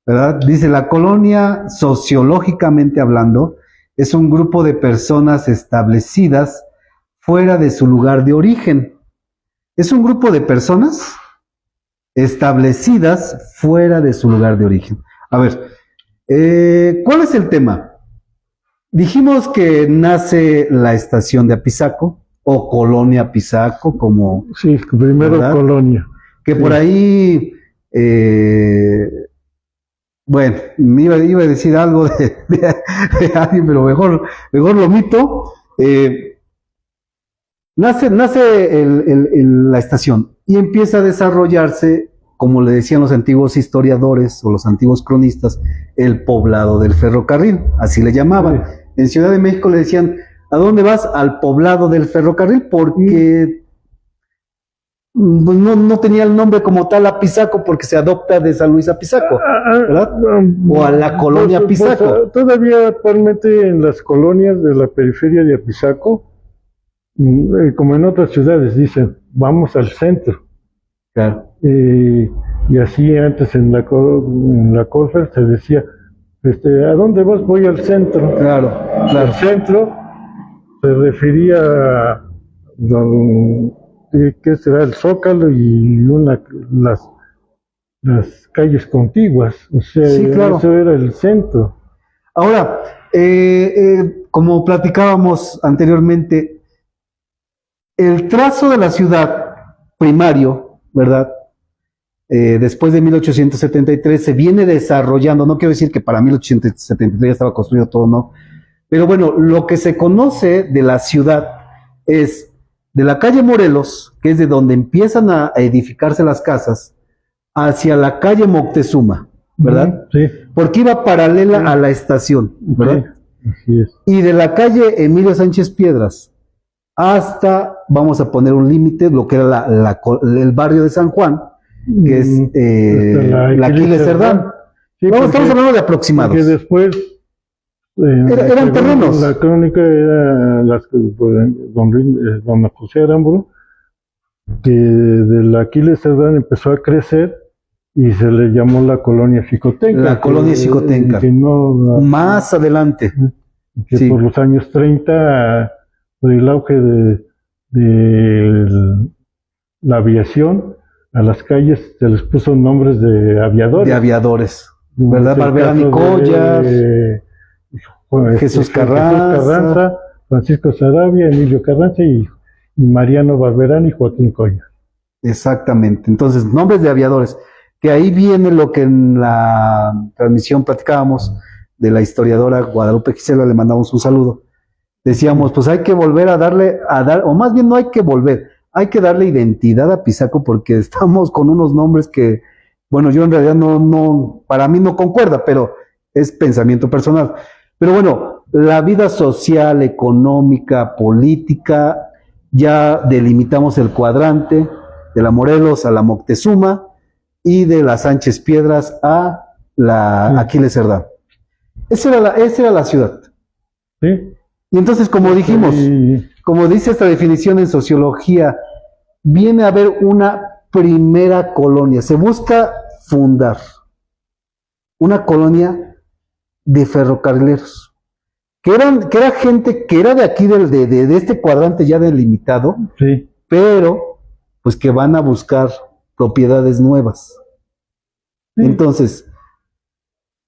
¿verdad? Dice, la colonia, sociológicamente hablando, es un grupo de personas establecidas fuera de su lugar de origen. Es un grupo de personas establecidas fuera de su lugar de origen. A ver, ¿cuál es el tema? Dijimos que nace la estación de Apizaco, o Colonia Apizaco, como, Sí, primero ¿verdad? colonia. que Sí. por ahí, bueno, iba a decir algo de alguien, pero mejor lo omito. Nace la estación y empieza a desarrollarse, como le decían los antiguos historiadores o los antiguos cronistas, el poblado del ferrocarril, así le llamaban. Sí. En Ciudad de México le decían, ¿a dónde vas? Al poblado del ferrocarril, porque pues no tenía el nombre como tal Apizaco, porque se adopta de San Luis Apizaco, ¿verdad? O a la colonia Apizaco. Todavía actualmente en las colonias de la periferia de Apizaco, como en otras ciudades, dicen, vamos al centro. Claro. Y así antes en la Corfer se decía, ¿a dónde vas? Voy al centro. Claro, El claro. centro se refería a ¿qué será? El Zócalo y las calles contiguas. O sea, Sí, claro. eso era el centro. Ahora, como platicábamos anteriormente, el trazo de la ciudad primario, ¿verdad? Después de 1873 se viene desarrollando, no quiero decir que para 1873 ya estaba construido todo, no, pero bueno, lo que se conoce de la ciudad es de la calle Morelos, que es de donde empiezan a edificarse las casas, hacia la calle Moctezuma, ¿verdad? Sí. Porque iba paralela a la estación, ¿verdad? Sí, así es. Y de la calle Emilio Sánchez Piedras hasta, vamos a poner un límite, lo que era el barrio de San Juan, que es la Aquiles Cerdán. Sí, Estamos hablando de aproximados. Porque después Eran terrenos. La crónica era don José Aramburu, que de la Aquiles Cerdán empezó a crecer y se le llamó la colonia Xicotenca. La colonia Xicotenca. Más adelante. Que sí. Por los años 30, por el auge de la aviación, a las calles se les puso nombres de aviadores. De aviadores. ¿Verdad? Barberán y Collas. Jesús Carranza, Francisco Sarabia, Emilio Carranza y Mariano Barberán y Joaquín Collas. Exactamente. Entonces, nombres de aviadores. Que ahí viene lo que en la transmisión platicábamos de la historiadora Guadalupe Gisela, le mandamos un saludo. Decíamos, pues hay que volver a darle, o más bien no hay que volver, hay que darle identidad a Apizaco porque estamos con unos nombres que, bueno, yo en realidad no, para mí no concuerda, pero es pensamiento personal. Pero bueno, la vida social, económica, política, ya delimitamos el cuadrante de la Morelos a la Moctezuma y de la Sánchez Piedras a la Aquiles Cerdán. Esa era la ciudad. ¿Sí? Y entonces, como dijimos, como dice esta definición en sociología, viene a haber una primera colonia. Se busca fundar una colonia de ferrocarrileros, que era gente que era de aquí, de este cuadrante ya delimitado, sí. Pero pues que van a buscar propiedades nuevas. Sí. Entonces,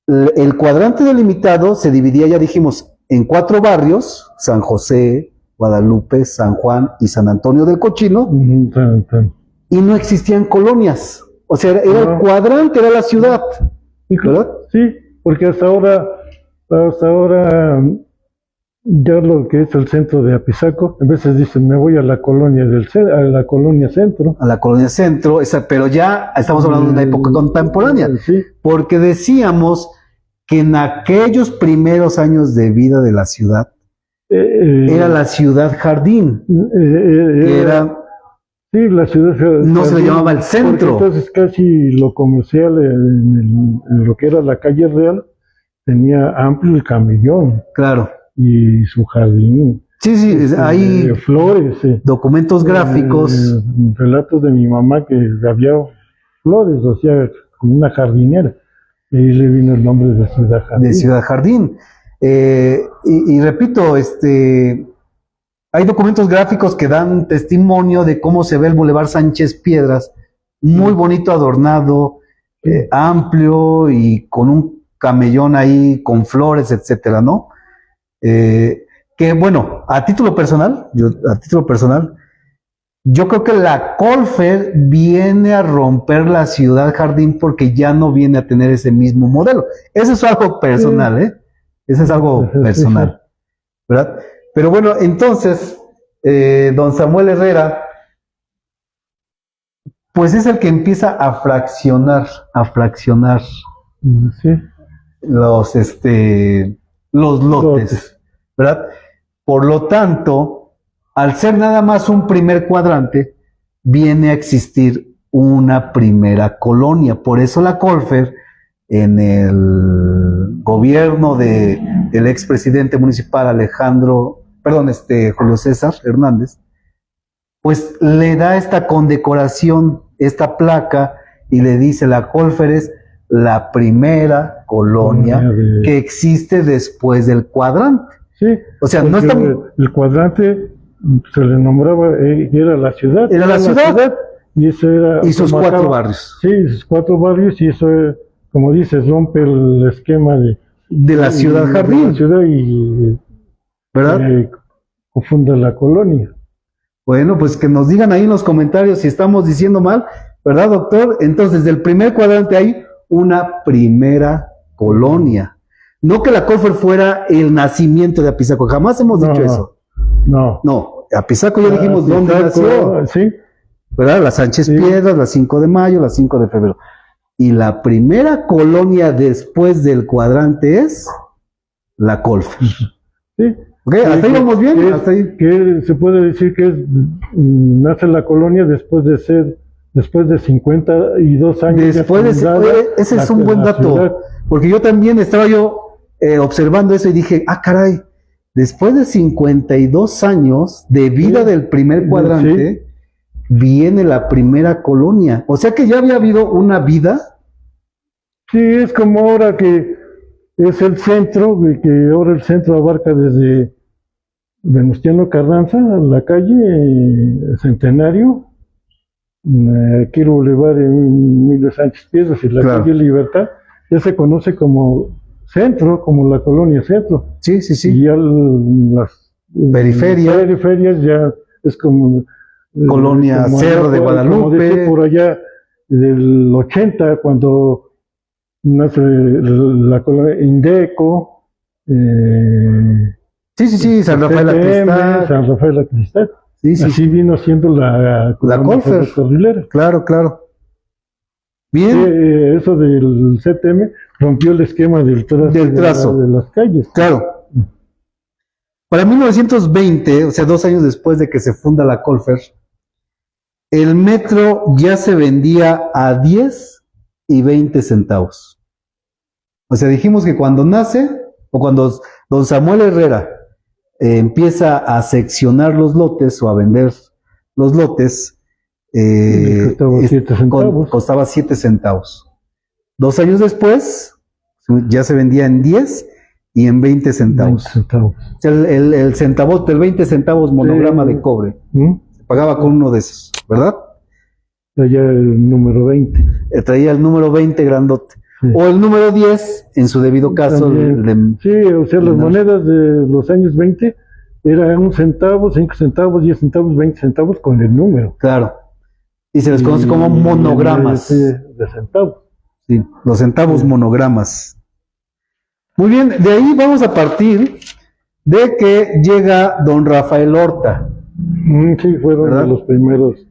el cuadrante delimitado se dividía, ya dijimos, en 4 barrios: San José, Guadalupe, San Juan y San Antonio del Cochino, y no existían colonias. O sea, era el cuadrante, era la ciudad. ¿Verdad? Sí, porque hasta ahora Hasta ahora, ya lo que es el centro de Apizaco, a veces dicen, me voy a la colonia a la colonia centro. A la colonia centro, pero ya estamos hablando de una época contemporánea, Sí. porque decíamos que en aquellos primeros años de vida de la ciudad, era la ciudad jardín, que era, sí, la ciudad no se le llamaba el centro. Entonces casi lo comercial en lo que era la calle real tenía amplio el camellón claro, y su jardín. sí, hay flores. documentos gráficos, Relatos de mi mamá que había flores, o sea, como una jardinera. Y ahí le vino el nombre de Ciudad Jardín. de Ciudad Jardín. Y repito, hay documentos gráficos que dan testimonio de cómo se ve el Boulevard Sánchez Piedras, muy bonito, adornado, amplio y con un camellón ahí con flores, etcétera, ¿no? Que bueno, a título personal, yo creo que la Colfer viene a romper la ciudad jardín porque ya no viene a tener ese mismo modelo. Eso es algo personal, ¿eh? Eso es algo personal, ¿verdad? Pero bueno, entonces, don Samuel Herrera, pues es el que empieza a fraccionar Sí. los lotes, ¿verdad? Por lo tanto, al ser nada más un primer cuadrante, viene a existir una primera colonia. Por eso la Colfer, en el gobierno del expresidente municipal Julio César Hernández, pues le da esta condecoración, esta placa, y le dice: la Colfer es la primera colonia que existe después del cuadrante. Sí, o sea, no está... el cuadrante se le nombraba, era la ciudad. Era la ciudad. Y eso era... Y sus 4 barrios. Sí, sus 4 barrios, y eso, como dices, rompe el esquema de la ciudad jardín. De la ciudad y... ¿verdad? Confunda la colonia. Bueno, pues que nos digan ahí en los comentarios si estamos diciendo mal, ¿verdad, doctor? Entonces, del primer cuadrante hay una primera colonia. No que la Colfer fuera el nacimiento de Apizaco, jamás hemos dicho eso. No, Apizaco ya dijimos dónde nació. Sí. ¿Verdad? La Sánchez Piedras, la 5 de mayo, la 5 de febrero. Y la primera colonia después del cuadrante es la Colfer. Sí. Okay, hasta ahí vamos bien. Hasta ahí. Que se puede decir que nace la colonia después de 52 años. Ese es un buen dato, ciudad. Porque yo también estaba observando eso y dije, caray, después de 52 años de vida del primer cuadrante, viene la primera colonia. O sea que ya había habido una vida. Sí, es como ahora que es el centro, que ahora el centro abarca desde Venustiano Carranza, la calle Centenario, aquí el Boulevard Emilio Sánchez Piedras y la calle Libertad, ya se conoce como centro, como la colonia centro. Sí. Y ya las periferias ya es como colonia como Cerro de Guadalupe. Como decía por allá del 80, cuando nace la colonia Indeco, San Rafael Cristal. San Rafael Cristal. Así vino siendo la Colfer. Claro. Bien. Eso del CTM rompió el esquema del trazo de las calles. Claro. Para 1920, o sea, 2 años después de que se funda la Colfer, el metro ya se vendía a 10 y 20 centavos. O sea, dijimos que cuando nace, o cuando don Samuel Herrera empieza a seccionar los lotes o a vender los lotes, costaba 7 centavos. 2 años después, ya se vendía en 10 y en 20 centavos. O sea, el centavote, el 20 centavos monograma de cobre, se pagaba con uno de esos, ¿verdad? Traía el número 20. Traía el número 20 grandote. O el número 10, en su debido caso. O sea, las monedas de los años 20 eran 1 centavo, 5 centavos, 10 centavos, 20 centavos con el número. Claro. Y se les conoce como monogramas. De centavos. Sí, los centavos monogramas. Muy bien, de ahí vamos a partir de que llega don Rafael Horta, Sí, fueron ¿verdad? de los primeros.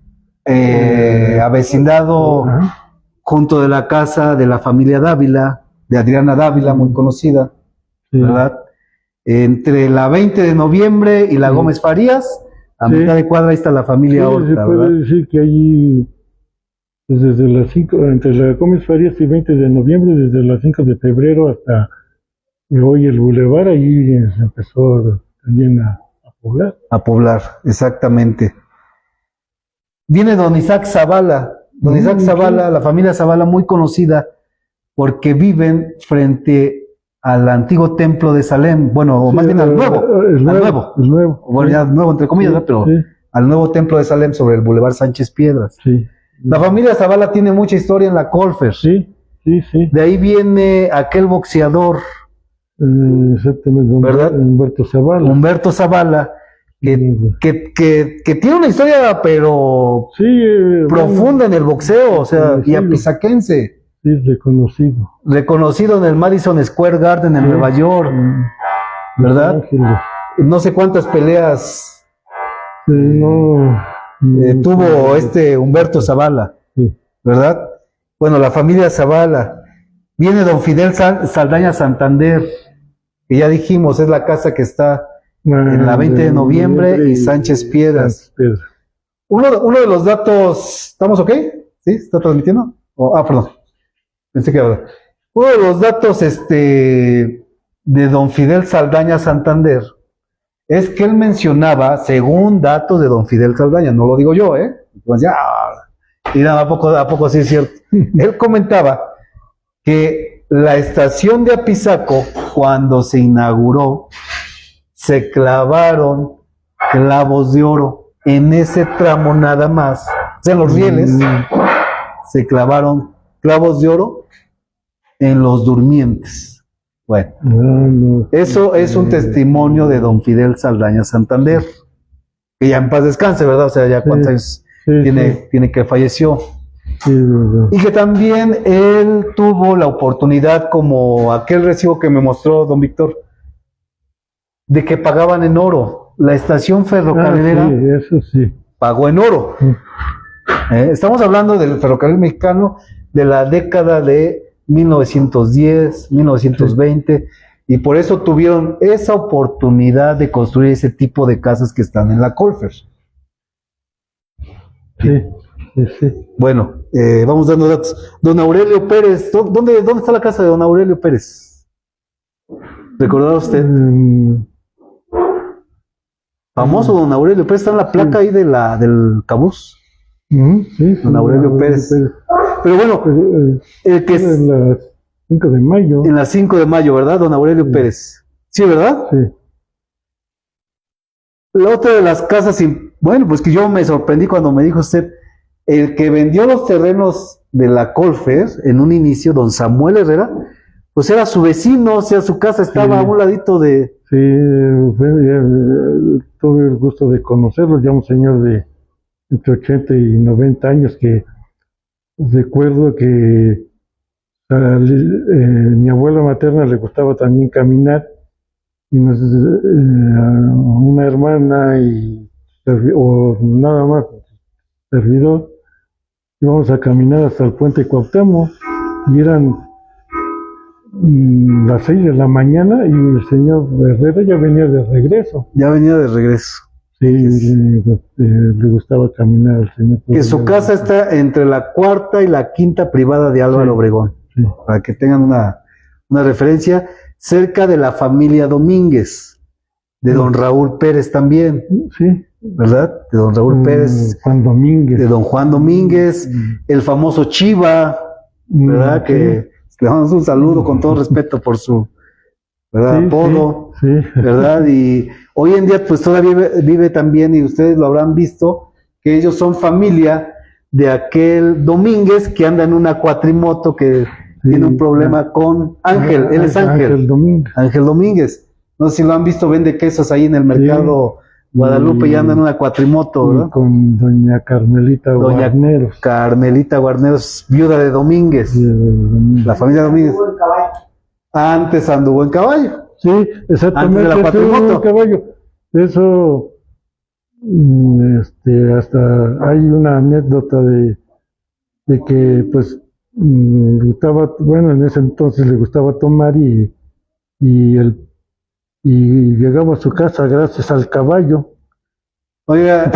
avecindado Ajá. junto de la casa de la familia Dávila, de Adriana Dávila, muy conocida, Sí, ¿verdad? Entre la 20 de noviembre y la Sí. Gómez Farías, a Sí. mitad de cuadra ahí está la sí, familia se Horta, puede ¿verdad? decir que allí, pues, desde las 5, entre la Gómez Farías y 20 de noviembre, desde las 5 de febrero hasta hoy el Boulevard, allí se empezó también a poblar. A poblar, exactamente. Viene don Isaac Zavala. Don Isaac Sí. Zavala, la familia Zavala, muy conocida porque viven frente al antiguo templo de Salem, bueno, o más bien al nuevo, El al nuevo. nuevo, El nuevo. bueno, ya nuevo entre comillas, ¿no? Pero Sí, al nuevo templo de Salem sobre el Boulevard Sánchez Piedras. sí. La familia Zavala tiene mucha historia en la Colfer. Sí, sí, sí. De ahí viene aquel boxeador, Exactamente, ¿verdad? Humberto Zavala. Humberto Zavala, que tiene una historia, pero Sí, profunda en el boxeo, o sea, y Sí. apizaquense, sí, reconocido. reconocido en el Madison Square Garden en Sí. Nueva York, ¿verdad? Ángeles. No sé cuántas peleas No. tuvo este Humberto Zavala, Sí. ¿verdad? Bueno, la familia Zavala. Viene don Fidel Saldaña Santander, que ya dijimos, es la casa que está en la 20 de noviembre y Sánchez Piedras. Uno de los datos, ¿estamos ok? ¿Sí? ¿Está transmitiendo? Perdón. Pensé que ahora. Uno de los datos de don Fidel Saldaña Santander es que él mencionaba, según datos de don Fidel Saldaña, no lo digo yo, Entonces, mira, ¿a poco sí es cierto? Él comentaba que la estación de Apizaco, cuando se inauguró, se clavaron clavos de oro en ese tramo nada más, o sea, en los rieles, se clavaron clavos de oro en los durmientes. Bueno, eso es un testimonio de don Fidel Saldaña Santander, que ya en paz descanse, ¿verdad? O sea, ya cuántos años tiene que falleció. Sí, Y que también él tuvo la oportunidad, como aquel recibo que me mostró don Víctor, de que pagaban en oro. La estación ferrocarrilera sí, eso sí. pagó en oro. Estamos hablando del ferrocarril mexicano de la década de 1910, 1920, y por eso tuvieron esa oportunidad de construir ese tipo de casas que están en la Colfer. Sí, sí, sí. Bueno, vamos dando datos. Don Aurelio Pérez, ¿dónde está la casa de don Aurelio Pérez? ¿Recordaba usted? Famoso don Aurelio Pérez, está en la placa ahí del cabús. Sí, Don Aurelio Pérez. Pero bueno, el que es en las 5 de mayo. en las 5 de mayo, ¿verdad? Don Aurelio Pérez. ¿Sí, verdad? Sí. La otra de las casas, bueno, pues que yo me sorprendí cuando me dijo usted, el que vendió los terrenos de la Colfer en un inicio, don Samuel Herrera, pues era su vecino, o sea, su casa estaba a un ladito de... Sí, tuve el gusto de conocerlo, ya un señor de entre 80 y 90 años que recuerdo que mi abuela materna le gustaba también caminar y una hermana o nada más servidor íbamos a caminar hasta el puente Cuauhtémoc y eran las 6 de la mañana y el señor Herrera ya venía de regreso. Ya venía de regreso. Sí, le gustaba caminar al señor. Que su casa está entre la cuarta y la quinta privada de Álvaro Obregón, para que tengan una referencia, cerca de la familia Domínguez, de don Raúl Pérez también, ¿verdad? De don Raúl Pérez, Juan Domínguez. de don Juan Domínguez, el famoso Chiva, ¿verdad? Que le damos un saludo con todo respeto por su, ¿verdad? Apodo, ¿verdad? Y hoy en día pues todavía vive también, y ustedes lo habrán visto, que ellos son familia de aquel Domínguez que anda en una cuatrimoto que tiene un problema con Ángel, él es Ángel Domínguez. No sé si lo han visto, vende quesos ahí en el mercado Guadalupe y anda en una cuatrimoto, ¿verdad? Con doña Carmelita Guarneros. Carmelita Guarneros, viuda de Domínguez, la familia Domínguez. Antes anduvo en caballo. Sí, exactamente. Antes de la cuatrimoto. Caballo. Eso, hasta hay una anécdota de que, pues, bueno, en ese entonces le gustaba tomar y, el, y llegaba a su casa gracias al caballo. Oiga,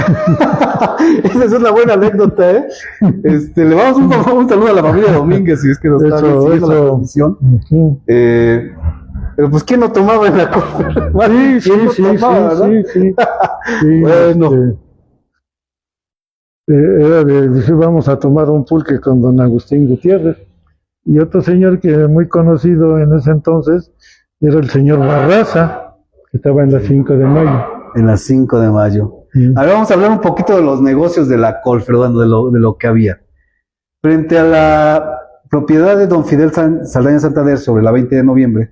esa es una buena anécdota, ¿eh? Le vamos un saludo a la familia Domínguez, si es que nos está siguiendo la transmisión. Pero pues, ¿quién no tomaba en la copa? Sí. Bueno. Era de decir, vamos a tomar un pulque con don Agustín Gutiérrez. Y otro señor que muy conocido en ese entonces era el señor Barraza, que estaba en la 5 de mayo. En la 5 de mayo. Ahora vamos a hablar un poquito de los negocios de la Colfer, de lo que había. Frente a la propiedad de don Fidel Saldaña Santander sobre la 20 de noviembre,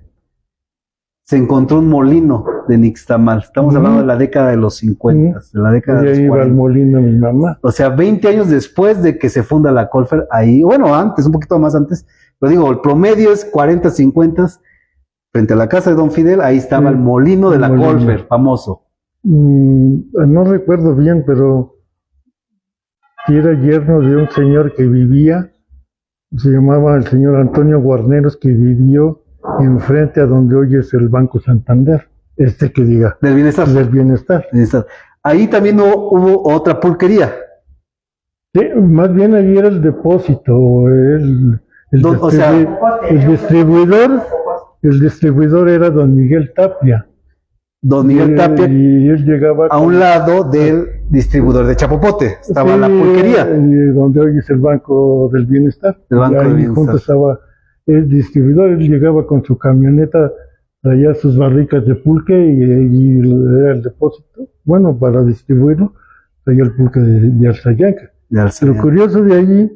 se encontró un molino de nixtamal. Estamos hablando de la década de los 50, de la década de los 40. Ahí iba el molino mi mamá. O sea, 20 años después de que se funda la Colfer, ahí, bueno, antes, un poquito más antes, pero digo, el promedio es 40, 50, frente a la casa de don Fidel, ahí estaba el molino de la Colfer, famoso. No recuerdo bien, pero era yerno de un señor que vivía, se llamaba el señor Antonio Guarneros, que vivió enfrente a donde hoy es el Banco Santander, que diga. Del bienestar. Del bienestar. Ahí también hubo otra pulquería. Sí, más bien ahí era el depósito, el distribuidor era don Miguel Tapia. Don Miguel Tapia, y él llegaba a un lado del distribuidor de Chapopote, estaba la pulquería. Donde hoy es el Banco del Bienestar. El Banco del Bienestar. Junto estaba el distribuidor, él llegaba con su camioneta, traía sus barricas de pulque y era el depósito. Bueno, para distribuirlo, traía el pulque de Alzayanca. Lo curioso de allí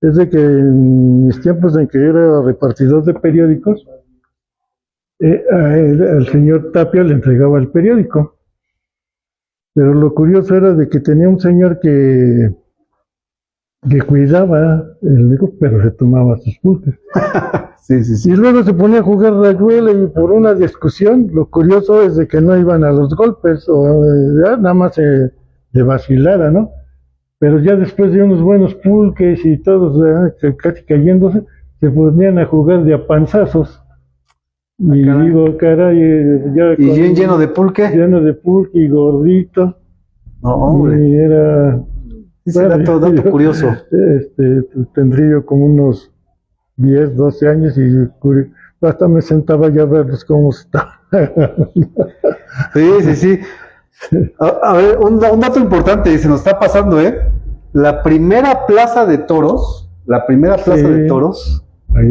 es de que en mis tiempos en que era repartidor de periódicos, al señor Tapia le entregaba el periódico. Pero lo curioso era de que tenía un señor que cuidaba el negocio, pero se tomaba sus pulques. Sí. Y luego se ponía a jugar rayuela y por una discusión, lo curioso es de que no iban a los golpes, o nada más de vacilada, ¿no? Pero ya después de unos buenos pulques y todos casi cayéndose, se ponían a jugar de a panzazos. Y digo, caray, ya. ¿Y bien lleno de pulque? Lleno de pulque y gordito. No, hombre. Y era. Ese dato curioso. Tendría yo como unos 10, 12 años y hasta me sentaba ya a verlos cómo estaban. Sí. A ver, un dato importante, se nos está pasando, La primera plaza de toros, allá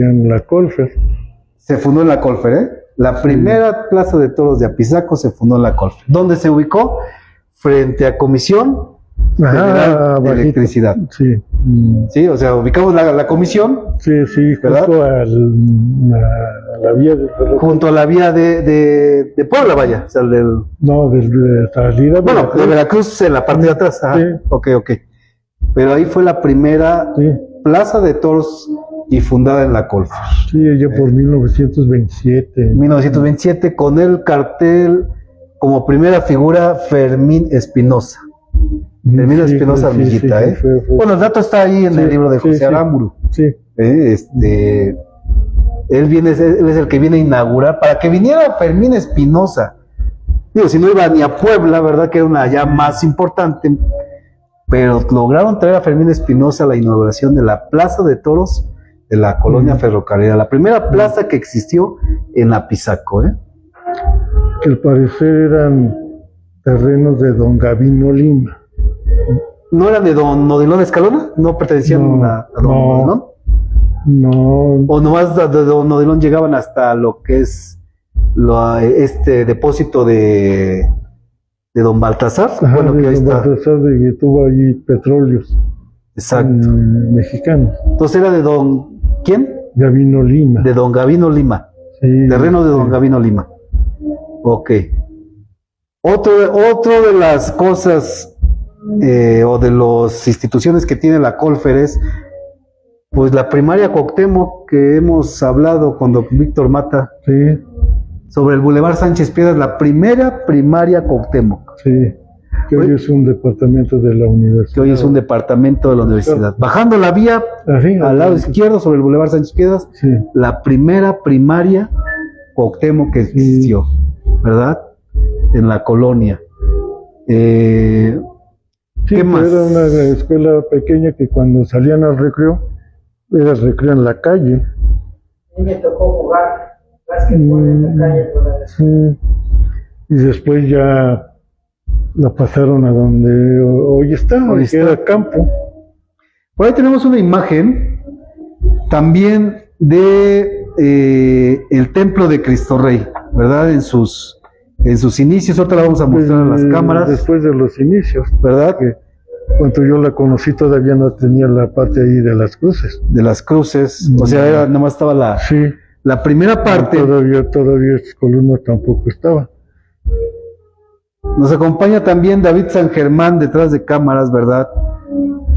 en la Colfer. Se fundó en la Colfer, La primera plaza de toros de Apizaco se fundó en la Colfer. ¿Dónde se ubicó? Frente a Comisión Federal de Electricidad. Sí. Sí, o sea, ubicamos la comisión. Sí, junto a la vía de junto a la vía de Puebla, vaya. O sea, de salida. Bueno, de Veracruz en la parte de atrás. Ajá. Sí. Ok. Pero ahí fue la primera plaza de toros y fundada en la Colfer. Sí, allá por 1927. 1927, con el cartel como primera figura Fermín Espinosa. Termina Espinosa Armillita, Bueno, el dato está ahí en el libro de José Aramburu. Sí. Él es el que viene a inaugurar, para que viniera Fermín Espinosa. Digo, si no iba ni a Puebla, ¿verdad? Que era una ya más importante, pero lograron traer a Fermín Espinosa a la inauguración de la Plaza de Toros de la colonia ferrocarrilera, la primera plaza que existió en Apizaco, Que al parecer eran terrenos de don Gavino Lima. ¿No eran de don Odilon Escalona? ¿No pertenecían a don Odilon? No. ¿O nomás de don Odilon llegaban hasta lo que es depósito de don Baltasar? Ajá, bueno, que ahí está. Baltasar, que tuvo allí petróleos. Exacto. Mexicanos. Entonces era de don... ¿Quién? Gavino Lima. De don Gavino Lima. Sí. Terreno de don Gavino Lima. Ok. Otro de las cosas o de las instituciones que tiene la Colfer es pues la primaria Cuauhtémoc que hemos hablado con don Víctor Mata, Sí, sobre el Boulevard Sánchez Piedras, la primera primaria Cuauhtémoc, sí. Que hoy es un departamento de la universidad. que hoy es un departamento de la universidad. Bajando la vía, Así, al lado izquierdo, sobre el Boulevard Sánchez Piedras, Sí, la primera primaria Cuauhtémoc que existió, ¿verdad? En la colonia. sí, ¿Qué pero más? era una escuela pequeña que cuando salían al recreo, era recreo en la calle. A mí me tocó jugar básquetbol en la calle por la Sí. Y después ya la pasaron a donde hoy está, Hoy que está. era campo. Por ahí tenemos una imagen también de el templo de Cristo Rey, ¿verdad? En sus inicios, ahorita la vamos a mostrar a las cámaras, Después de los inicios, ¿verdad? que cuando yo la conocí todavía no tenía la parte ahí de las cruces. De las cruces, o sea, era, nomás estaba Sí, la primera parte. todavía esta columna tampoco estaba. Nos acompaña también David San Germán detrás de cámaras, ¿verdad?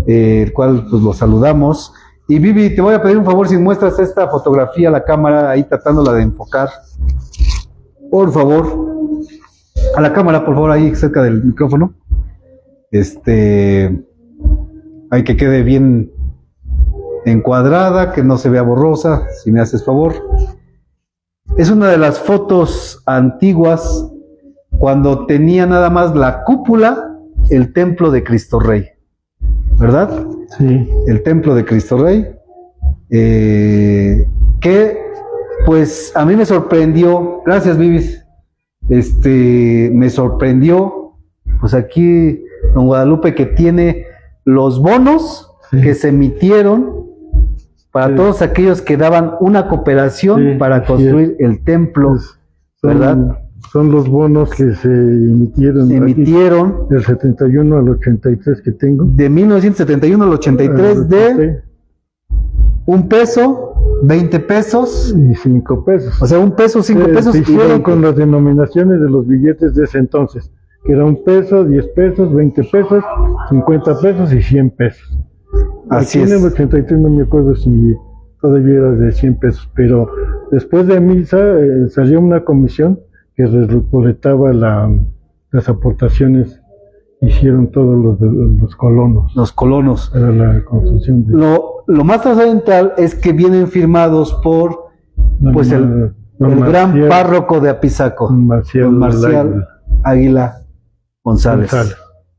El cual pues lo saludamos. Y Vivi, te voy a pedir un favor si muestras esta fotografía a la cámara, ahí tratándola de enfocar. Por favor. A la cámara, por favor, ahí cerca del micrófono. Hay que quede bien encuadrada, que no se vea borrosa, si me haces favor. Es una de las fotos antiguas cuando tenía nada más la cúpula, el templo de Cristo Rey, ¿verdad? Sí, El templo de Cristo Rey, que pues a mí me sorprendió, gracias Vivis, me sorprendió, pues aquí don Guadalupe que tiene los bonos Sí. que se emitieron para Sí. todos aquellos que daban una cooperación Sí, para así construir el templo, pues, son, ¿verdad? son los bonos que se emitieron Se aquí, emitieron del 71 al 83 que tengo. de 1971 al 83 de un peso, 20 pesos, Y 5 pesos. o sea, un peso, 5 pesos Se y hicieron 20. con las denominaciones de los billetes de ese entonces, que era 1 peso, 10 pesos, 20 pesos, 50 pesos y 100 pesos. Así Aquí en el es. 83 no me acuerdo si todavía era de 100 pesos, pero después de misa salió una comisión que recolectaba las aportaciones, hicieron todos los colonos Los colonos. para la construcción de Lo más trascendental es que vienen firmados por pues el gran párroco de Apizaco, Marcial, don Marcial Águila González,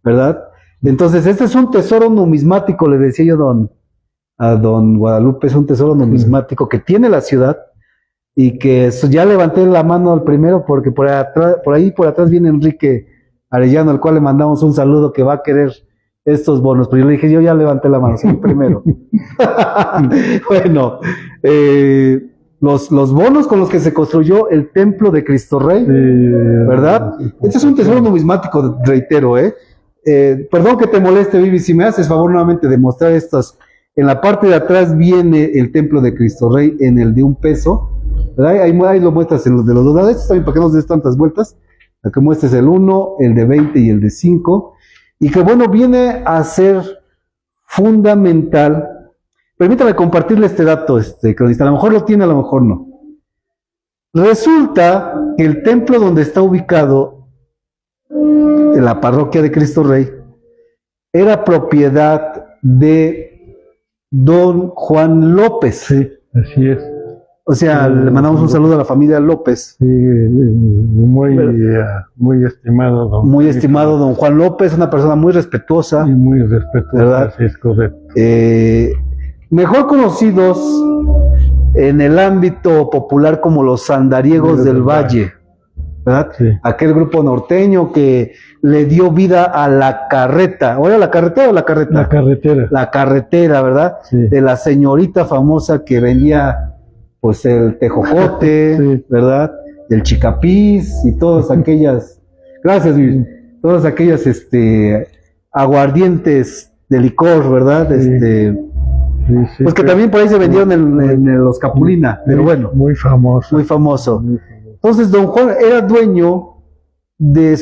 ¿verdad? Entonces, este es un tesoro numismático, le decía yo a don Guadalupe, es un tesoro numismático que tiene la ciudad y que ya levanté la mano al primero porque por ahí por atrás viene Enrique Arellano, al cual le mandamos un saludo que va a querer estos bonos, pero yo le dije, yo ya levanté la mano, soy el primero. Bueno, los bonos con los que se construyó el templo de Cristo Rey, ¿verdad? Este es un tesoro numismático, reitero, perdón que te moleste, Vivi, si me haces favor nuevamente de mostrar estas. En la parte de atrás viene el templo de Cristo Rey en el de 1 peso, ¿verdad? Ahí lo muestras en los de los 2 lados, estos también para que no des tantas vueltas, para que muestres el 1, el de 20 y el de 5, y que bueno, viene a ser fundamental. Permítame compartirle este dato, cronista, a lo mejor lo tiene, a lo mejor no. Resulta que el templo donde está ubicado en la parroquia de Cristo Rey era propiedad de don Juan López. Sí, así es. O sea, le mandamos un saludo a la familia López. Sí, muy estimado don Muy estimado don Juan López, una persona muy respetuosa, y muy respetuoso, ¿verdad? así es correcto. Mejor conocidos en el ámbito popular como los Andariegos del Valle, ¿verdad? Sí. Aquel grupo norteño que le dio vida a la carreta. ¿O era la carretera o la carreta? La carretera. La carretera, ¿verdad? Sí. De la señorita famosa que vendía pues el tejocote, Sí. ¿verdad? El chicapiz y todas aquellas, gracias Luis, todas aquellas aguardientes de licor, ¿verdad? Sí. Sí, Pues que también por ahí se vendieron en los Capulina, pero bueno, muy famoso. muy famoso. Muy famoso. Entonces don Juan era dueño de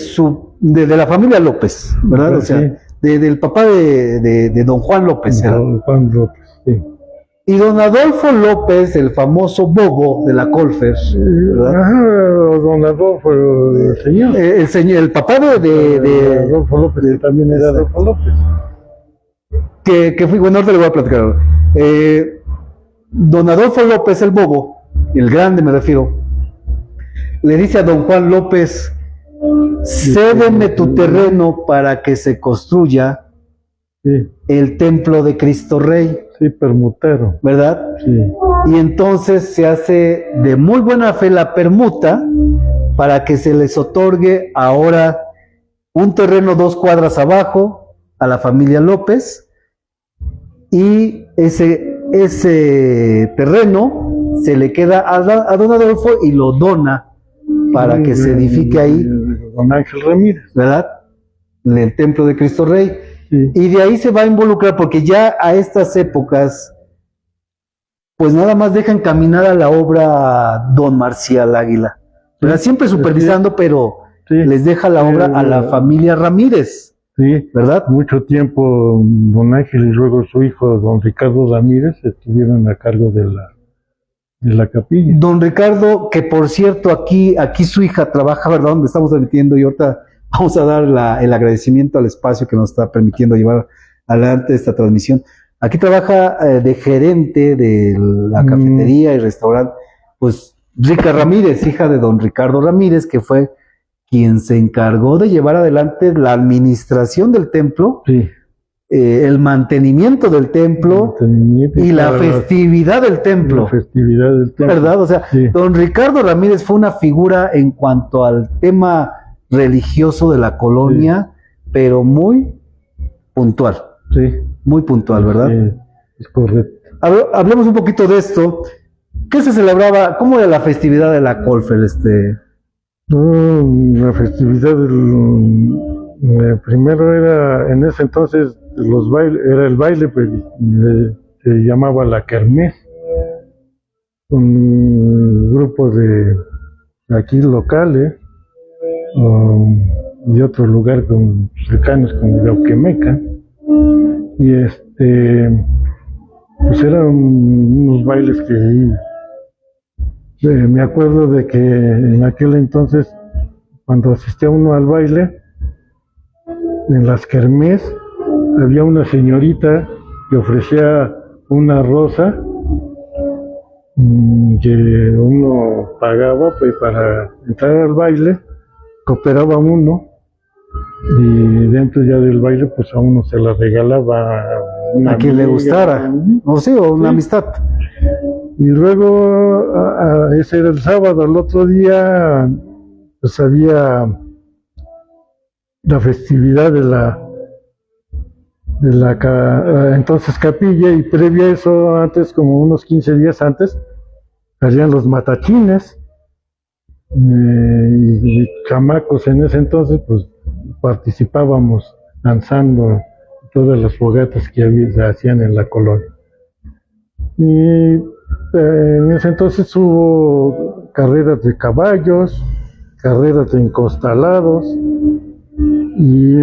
la familia López, ¿verdad? O sea, Sí. del papá de don Juan López. Era. Don Juan López, sí. Y don Adolfo López, el famoso bobo de la Colfer, ¿verdad? Ajá, don Adolfo, el señor. El papá de Adolfo López, que también era Adolfo López. que fui, bueno, ahorita le voy a platicar. Don Adolfo López, el bobo, el grande me refiero, le dice a don Juan López: cédeme tu terreno para que se construya Sí, el templo de Cristo Rey, sí, permutero. ¿verdad? Sí, Y entonces se hace de muy buena fe la permuta para que se les otorgue ahora un terreno 2 cuadras abajo a la familia López, y ese terreno se le queda a don Adolfo y lo dona para que se edifique ahí, don Ángel Ramírez. ¿verdad? El templo de Cristo Rey. Sí. Y de ahí se va a involucrar, porque ya a estas épocas, pues nada más dejan caminar a la obra don Marcial Águila, ¿verdad? Siempre supervisando, pero Sí. les deja la obra a la familia Ramírez, Sí, ¿verdad? mucho tiempo don Ángel y luego su hijo don Ricardo Ramírez estuvieron a cargo de la capilla. Don Ricardo, que por cierto, aquí su hija trabaja, ¿verdad? Donde estamos transmitiendo, y ahorita vamos a dar el agradecimiento al espacio que nos está permitiendo llevar adelante esta transmisión. Aquí trabaja de gerente de la cafetería y restaurante, pues Rica Ramírez, hija de don Ricardo Ramírez, que fue quien se encargó de llevar adelante la administración del templo, Sí, el mantenimiento del templo y la festividad del templo. La festividad del templo. ¿Verdad? O sea, Sí. don Ricardo Ramírez fue una figura en cuanto al tema religioso de la colonia, pero muy puntual, Sí, ¿verdad? es correcto. Hablemos un poquito de esto. ¿Qué se celebraba? ¿Cómo era la festividad de la Colfer? No, la festividad primero era, en ese entonces, era el baile, pues, se llamaba la kermés. Un grupo de aquí locales y otro lugar cercanos como Yauquemeca. Y pues eran unos bailes que me acuerdo de que en aquel entonces, cuando asistía uno al baile, en las kermés había una señorita que ofrecía una rosa que uno pagaba pues, para entrar al baile, cooperaba uno, y dentro ya del baile pues a uno se la regalaba A quien le gustara, o sí, o una amistad. Y luego, ese era el sábado, al otro día, pues había la festividad de la entonces capilla, y previo a eso, antes, como unos 15 días antes, salían los matachines, y chamacos en ese entonces, pues participábamos lanzando todas las fogatas que se hacían en la colonia. Y en ese entonces hubo carreras de caballos, carreras de encostalados, y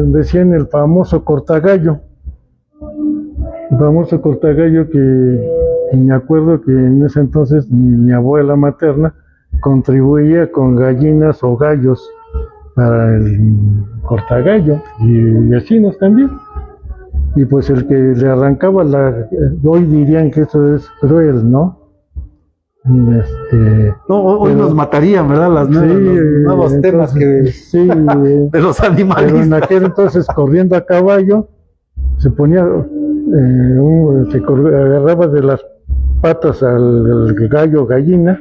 decían el famoso cortagallo. El famoso cortagallo que me acuerdo que en ese entonces mi abuela materna contribuía con gallinas o gallos para el cortagallo, y vecinos también. Y pues el que le arrancaba hoy dirían que eso es cruel, ¿no? No, hoy pero, nos matarían, ¿verdad? Los nuevos temas sí, de los animalistas. Pero en aquel entonces, corriendo a caballo, se ponía, agarraba de las patas al gallo o gallina,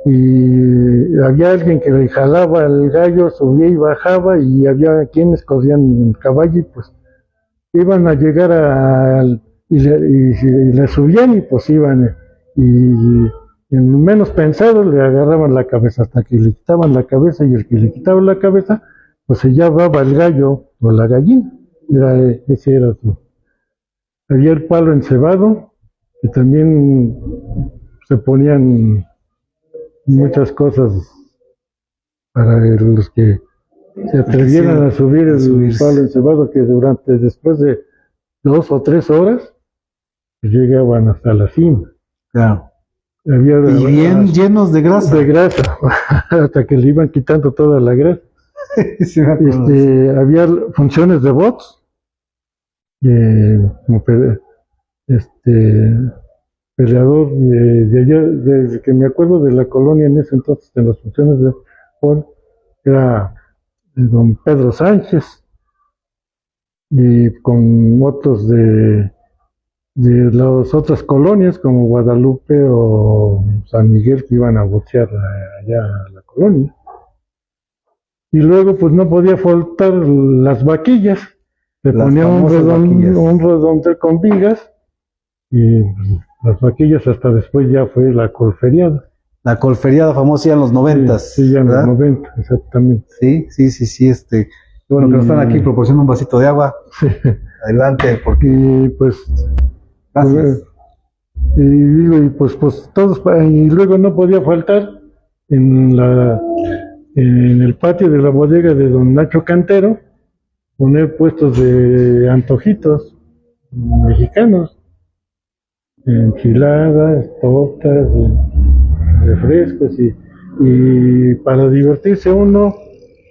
y había alguien que le jalaba el gallo, subía y bajaba, y había quienes corrían en el caballo, y pues iban a llegar y le subían, y pues iban, y en menos pensado le agarraban la cabeza hasta que le quitaban la cabeza, y el que le quitaba la cabeza pues se llevaba el gallo o la gallina. Ese era su. Había el palo encebado, que también se ponían muchas cosas para los que se atrevieran a subir el palo encebado, que después de 2 o 3 horas que llegaban hasta la cima. Claro. Había Y bien llenos de grasa. de grasa, hasta que le iban quitando toda la grasa. Sí, me acuerdo. Había funciones de box, como peleador de allá, desde que me acuerdo de la colonia en ese entonces, en las funciones de box, era don Pedro Sánchez, y con otros de las otras colonias como Guadalupe o San Miguel que iban a boxear allá a la colonia. Y luego pues no podía faltar las vaquillas, le Las ponían famosas vaquillas. un redondel con vigas y pues, las vaquillas hasta después ya fue la colferiada. La colferiada famosa ya en los 90s. Sí, ya en los ¿verdad? 90, exactamente. Sí. Qué bueno que nos están aquí proporcionando un vasito de agua. Sí. Adelante, porque Y pues gracias. y digo, y pues todos, y luego no podía faltar en el patio de la bodega de don Nacho Cantero, poner puestos de antojitos mexicanos, enchiladas, tortas, refrescos, y para divertirse uno,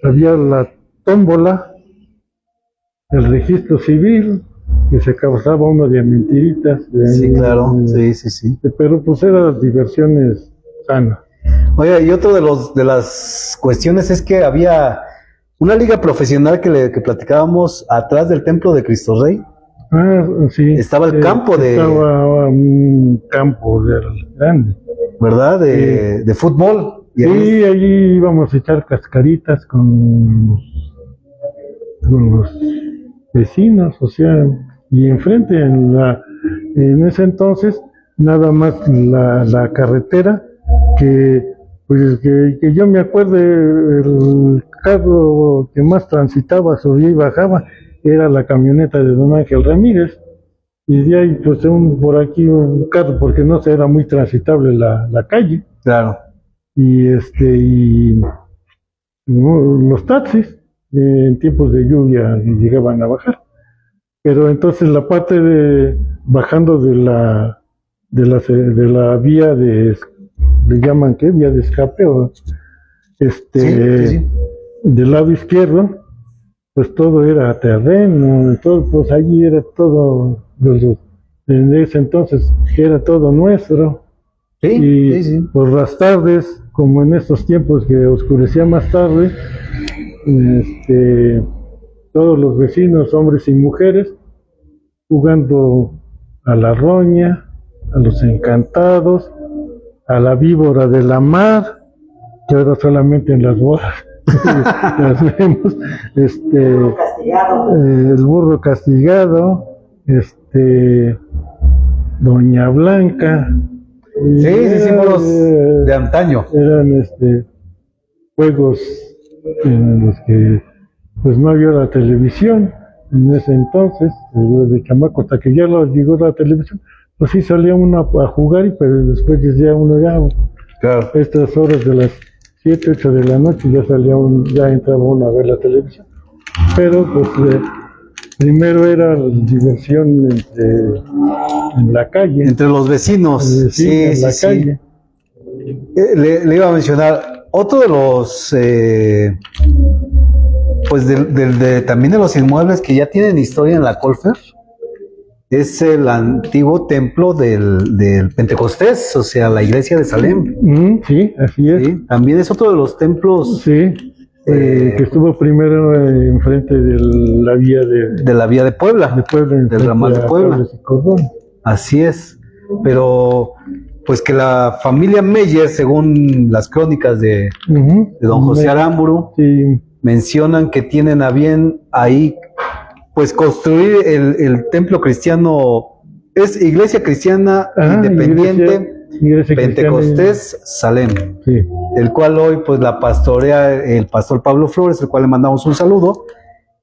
había la tómbola, el registro civil, que se causaba uno de mentiritas. Sí, claro. Sí. Pero pues eran diversiones sanas. Oye, y otro de las cuestiones es que había una liga profesional que platicábamos atrás del templo de Cristo Rey. Ah, sí. Estaba el campo Estaba un campo grande. ¿verdad? De fútbol. Y Sí, allí íbamos a echar cascaritas con los vecinos, o sea, y enfrente, en ese entonces, nada más la carretera, pues que yo me acuerdo, el carro que más transitaba, subía y bajaba, era la camioneta de don Ángel Ramírez, y de ahí, pues por aquí un carro, porque no era muy transitable la calle, claro. y los taxis, en tiempos de lluvia llegaban a bajar. Pero entonces la parte bajando de la vía le llaman ¿qué? Vía de escape, o Sí. del lado izquierdo, pues todo era terreno, todo, pues allí era todo, en ese entonces era todo nuestro. Y Sí. por las tardes, como en estos tiempos que oscurecía más tarde, todos los vecinos, hombres y mujeres, jugando a la roña, a los encantados, a la víbora de la mar, que ahora solamente en las bodas las vemos, Castigado. el burro castigado, Doña Blanca. Sí, símbolos de antaño. Eran juegos en los que pues no había la televisión en ese entonces, de chamaco, hasta que ya llegó la televisión, pues sí salía uno a jugar, pero después decía uno ya, Claro. estas horas de las 7, 8 de la noche ya entraba uno a ver la televisión. Pero pues primero era la diversión en la calle. Entre los vecinos. En la calle. Le iba a mencionar otro de los pues también de los inmuebles que ya tienen historia en la Colfer es el antiguo templo del Pentecostés, o sea, la iglesia de Salem. Sí, así es. ¿Sí? También es otro de los templos Sí, que estuvo primero enfrente de la vía de la vía de Puebla, del ramal de Puebla. Así es, pero pues que la familia Meyer, según las crónicas de don José Aramburu, sí, mencionan que tienen a bien ahí pues construir el templo cristiano, es Iglesia Cristiana Independiente Iglesia Pentecostés Salem, sí, el cual hoy pues la pastorea el pastor Pablo Flores, el cual le mandamos un saludo.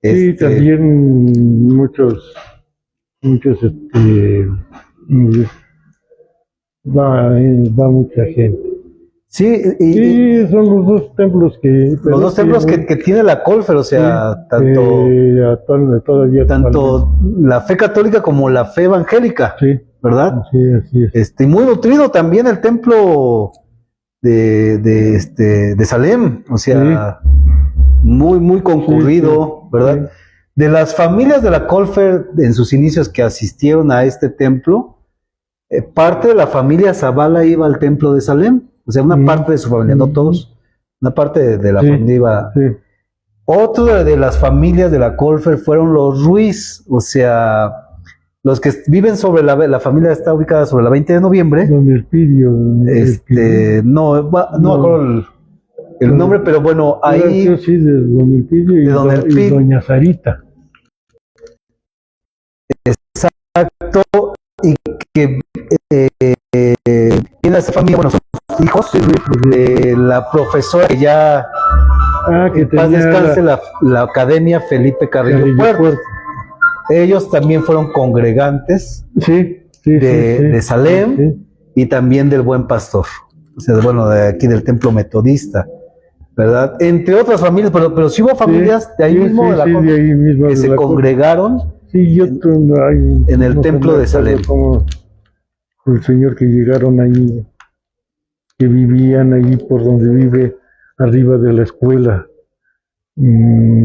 Sí, también muchos va mucha gente. Sí, Sí, son los dos templos que... los dos templos que tiene la Colfer, o sea, todavía tanto la fe católica como la fe evangélica, sí, ¿verdad? sí, así es. Muy nutrido también el templo de Salem, o sea, muy concurrido, Sí, ¿verdad? sí. De las familias de la Colfer en sus inicios que asistieron a este templo, parte de la familia Zavala iba al templo de Salem, o sea, una parte de su familia, no todos, una parte de la Sí, familia iba. sí. Otra de las familias de la Colfer fueron los Ruiz, o sea, los que viven sobre la familia está ubicada sobre la 20 de noviembre. Don Elpidio. No me acuerdo el nombre, pero bueno, ahí Sí, de Don Elpidio de Don y Elpidio. Doña Sarita. Exacto, y que tiene esa familia, bueno, sus hijos, de la profesora que ya Que en paz tenía descanse, la Academia Felipe Carrillo Carrillo Puerto. Puerto. Ellos también fueron congregantes Sí, de Salem sí. y también del Buen Pastor, o sea, bueno, de aquí del templo metodista, ¿verdad? Entre otras familias, pero sí hubo familias de ahí mismo, de la de ahí mismo, que de se la congregaron Sí, en el templo de me acuerdo Salem. Como el señor que llegaron ahí, que vivían ahí por donde vive, arriba de la escuela.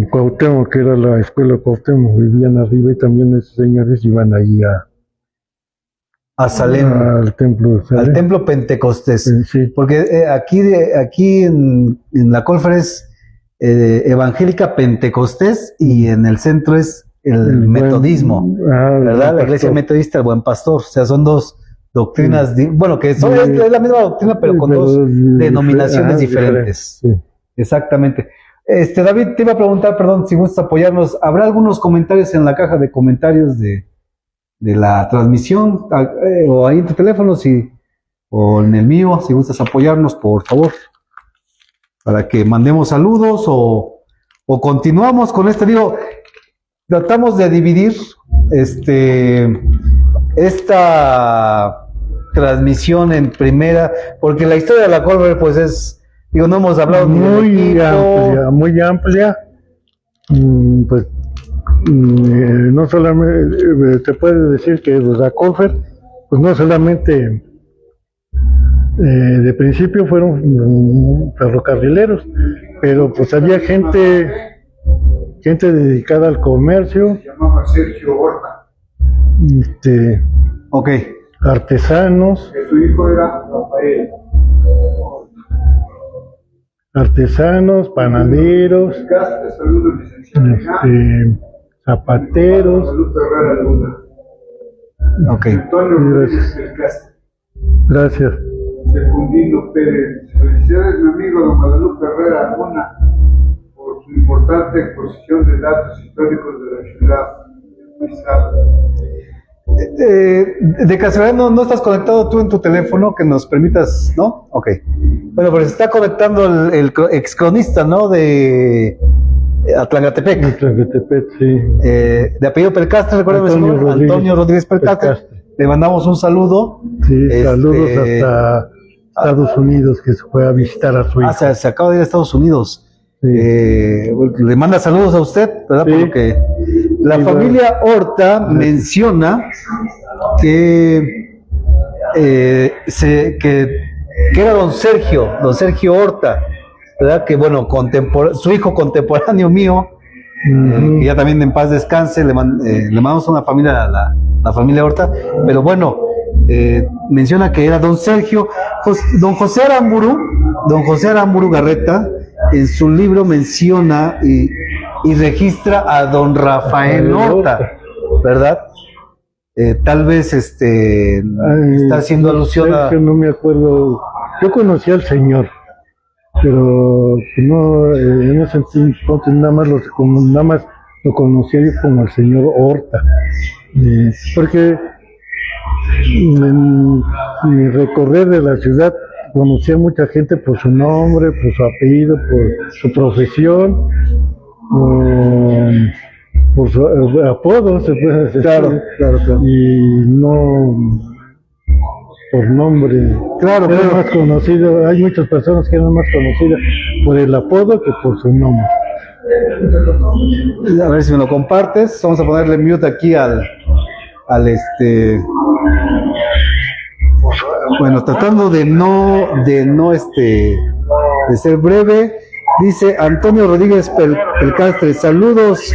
Cuauhtémoc, que era la escuela Cuauhtémoc, vivían arriba y también esos señores iban ahí a Salem, al templo de Salem. al templo Pentecostés, Sí. porque aquí en la Colfer es evangélica Pentecostés y en el centro es el metodismo, ¿verdad? La iglesia metodista, el Buen Pastor, o sea, son dos doctrinas, bueno, que son, es la misma doctrina, pero con dos denominaciones diferentes. Sí. Exactamente. David, te iba a preguntar, perdón, si gustas apoyarnos, ¿habrá algunos comentarios en la caja de comentarios de la transmisión, o ahí en tu teléfono, o en el mío, si gustas apoyarnos, por favor, para que mandemos saludos o continuamos con este? Digo, tratamos de dividir esta transmisión en primera, porque la historia de la Colfer, pues es, digo, no hemos hablado muy amplia, pues no solamente te puede decir que los la Colfer, pues no solamente de principio fueron ferrocarrileros, pero pues había gente dedicada al comercio. Se llamaba Sergio Horta. Ok. Artesanos. Que su hijo era Rafael. Artesanos, panaderos, Saludos, licenciado. zapateros. Guadalupe Herrera Luna. Ok. Antonio Rodríguez Pelcastre. Gracias. Secundino Pérez. Felicidades, mi amigo don Guadalupe Herrera Luna, por su importante exposición de datos históricos de la ciudad. De casualidad no estás conectado tú en tu teléfono, que nos permitas, ¿no? Ok. Bueno, pero se está conectando el ex cronista, ¿no? De Atlangatepec. Sí. De apellido Pelcastre, recuerden, Antonio Rodríguez Pelcastre. Le mandamos un saludo. Sí, saludos hasta Estados Unidos, que se fue a visitar a su hijo. Se acaba de ir a Estados Unidos. Sí. Le manda saludos a usted, ¿verdad? Sí. Por lo que la familia Horta menciona que era don Sergio Horta, ¿verdad? Que bueno, su hijo contemporáneo mío, que ya también en paz descanse, le mandamos una familia a la familia Horta, pero bueno, menciona que era don Sergio, don José Aramburu Garreta, en su libro menciona y registra a don Rafael Horta, ¿verdad? Tal vez está haciendo alusión a... No me acuerdo, yo conocí al señor, pero no, en ese entonces nada más lo conocía yo como el señor Horta, porque en mi recorrer de la ciudad conocí a mucha gente por su nombre, por su apellido, por su profesión, por su apodo, se puede decir. Claro. Y no, por nombre. Claro, Era claro. más conocido, hay muchas personas que eran más conocidas por el apodo que por su nombre. A ver si me lo compartes. Vamos a ponerle mute aquí al bueno, tratando de ser breve. Dice Antonio Rodríguez Pelcastre, saludos,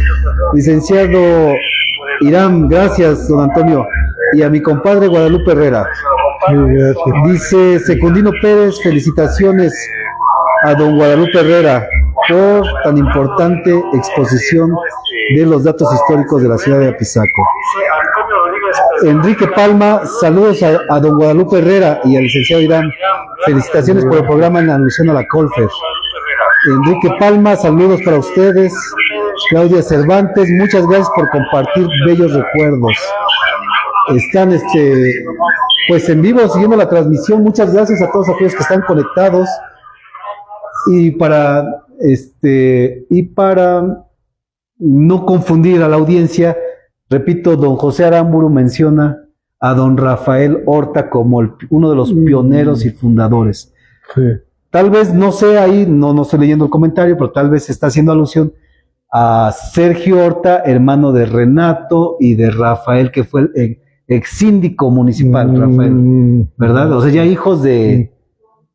licenciado Irán, gracias, don Antonio, y a mi compadre Guadalupe Herrera. Sí, gracias. Dice Secundino Pérez, felicitaciones a don Guadalupe Herrera por tan importante exposición de los datos históricos de la ciudad de Apizaco. Enrique Palma, saludos a don Guadalupe Herrera y al licenciado Irán. Felicitaciones por el programa en alusión a la Colfer. Enrique Palma, saludos para ustedes. Claudia Cervantes, muchas gracias por compartir bellos recuerdos. Están pues en vivo siguiendo la transmisión. Muchas gracias a todos aquellos que están conectados. Y para no confundir a la audiencia, repito, don José Aramburu menciona a don Rafael Horta como uno de los pioneros y fundadores. Sí. Tal vez, no sé, ahí no estoy leyendo el comentario, pero tal vez está haciendo alusión a Sergio Horta, hermano de Renato y de Rafael, que fue el ex síndico municipal, Rafael, ¿verdad? O sea, ya hijos de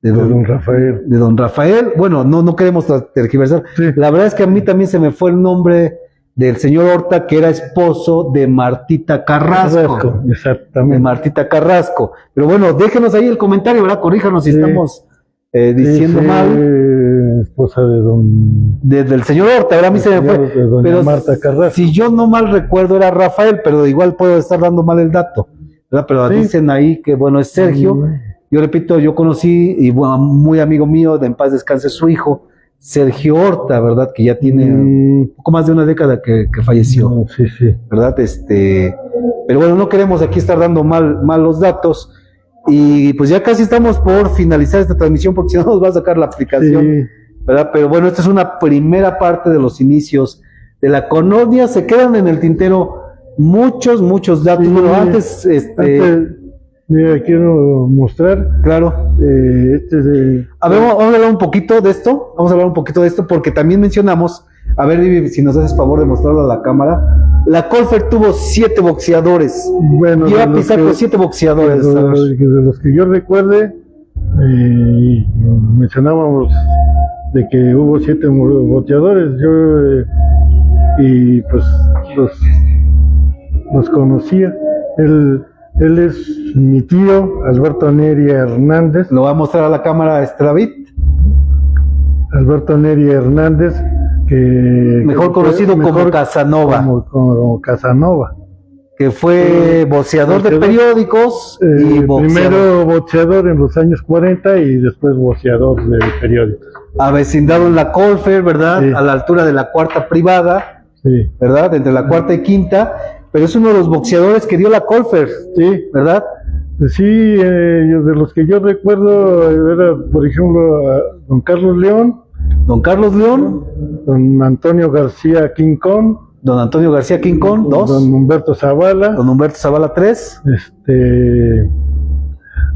don Rafael. De don Rafael. Bueno, no queremos tergiversar. Sí. La verdad es que a mí también se me fue el nombre del señor Horta, que era esposo de Martita Carrasco. Exactamente. De Martita Carrasco. Pero bueno, déjenos ahí el comentario, ¿verdad? Corríjanos si estamos diciendo mal. Esposa de del señor Horta, ¿verdad? A mí se me fue. De doña Pero Marta Carrasco. Si yo no mal recuerdo, era Rafael, pero igual puedo estar dando mal el dato, ¿verdad? Pero dicen ahí que, bueno, es Sergio. Yo repito, yo conocí, y bueno, muy amigo mío, de en paz descanse su hijo, Sergio Horta, ¿verdad? Que ya tiene un poco más de una década que falleció, sí, ¿verdad? Pero bueno, no queremos aquí estar dando mal los datos, y pues ya casi estamos por finalizar esta transmisión, porque si no nos va a sacar la aplicación, ¿verdad? Pero bueno, esta es una primera parte de los inicios de la colonia. Se quedan en el tintero muchos datos. Bueno, antes, mira, quiero mostrar. Claro. A ver, vamos a hablar un poquito de esto. Vamos a hablar un poquito de esto porque también mencionamos, a ver, Vivi, si nos haces favor de mostrarlo a la cámara. La Colfer tuvo 7 boxeadores. Bueno, Lleva a pisar con 7 boxeadores. De los que yo recuerde, mencionábamos de que hubo 7 boxeadores. Yo, y pues los conocía. Él es mi tío, Alberto Neria Hernández. Lo va a mostrar a la cámara David. Alberto Neria Hernández, que mejor conocido como Casanova. Como Casanova. Que fue boxeador de periódicos. Y primero boxeador en los años 40 y después boxeador de periódicos. Avecindado en la Colfer, ¿verdad? Sí. A la altura de la cuarta privada, sí, ¿verdad? Entre la cuarta y quinta. Pero es uno de los boxeadores que dio la Colfer, sí, ¿verdad? Sí, de los que yo recuerdo era, por ejemplo, don Carlos León. Don Carlos León. Don Antonio García Quincón. Don Antonio García Quincón, 2. Don Humberto Zavala. Don Humberto Zavala, 3.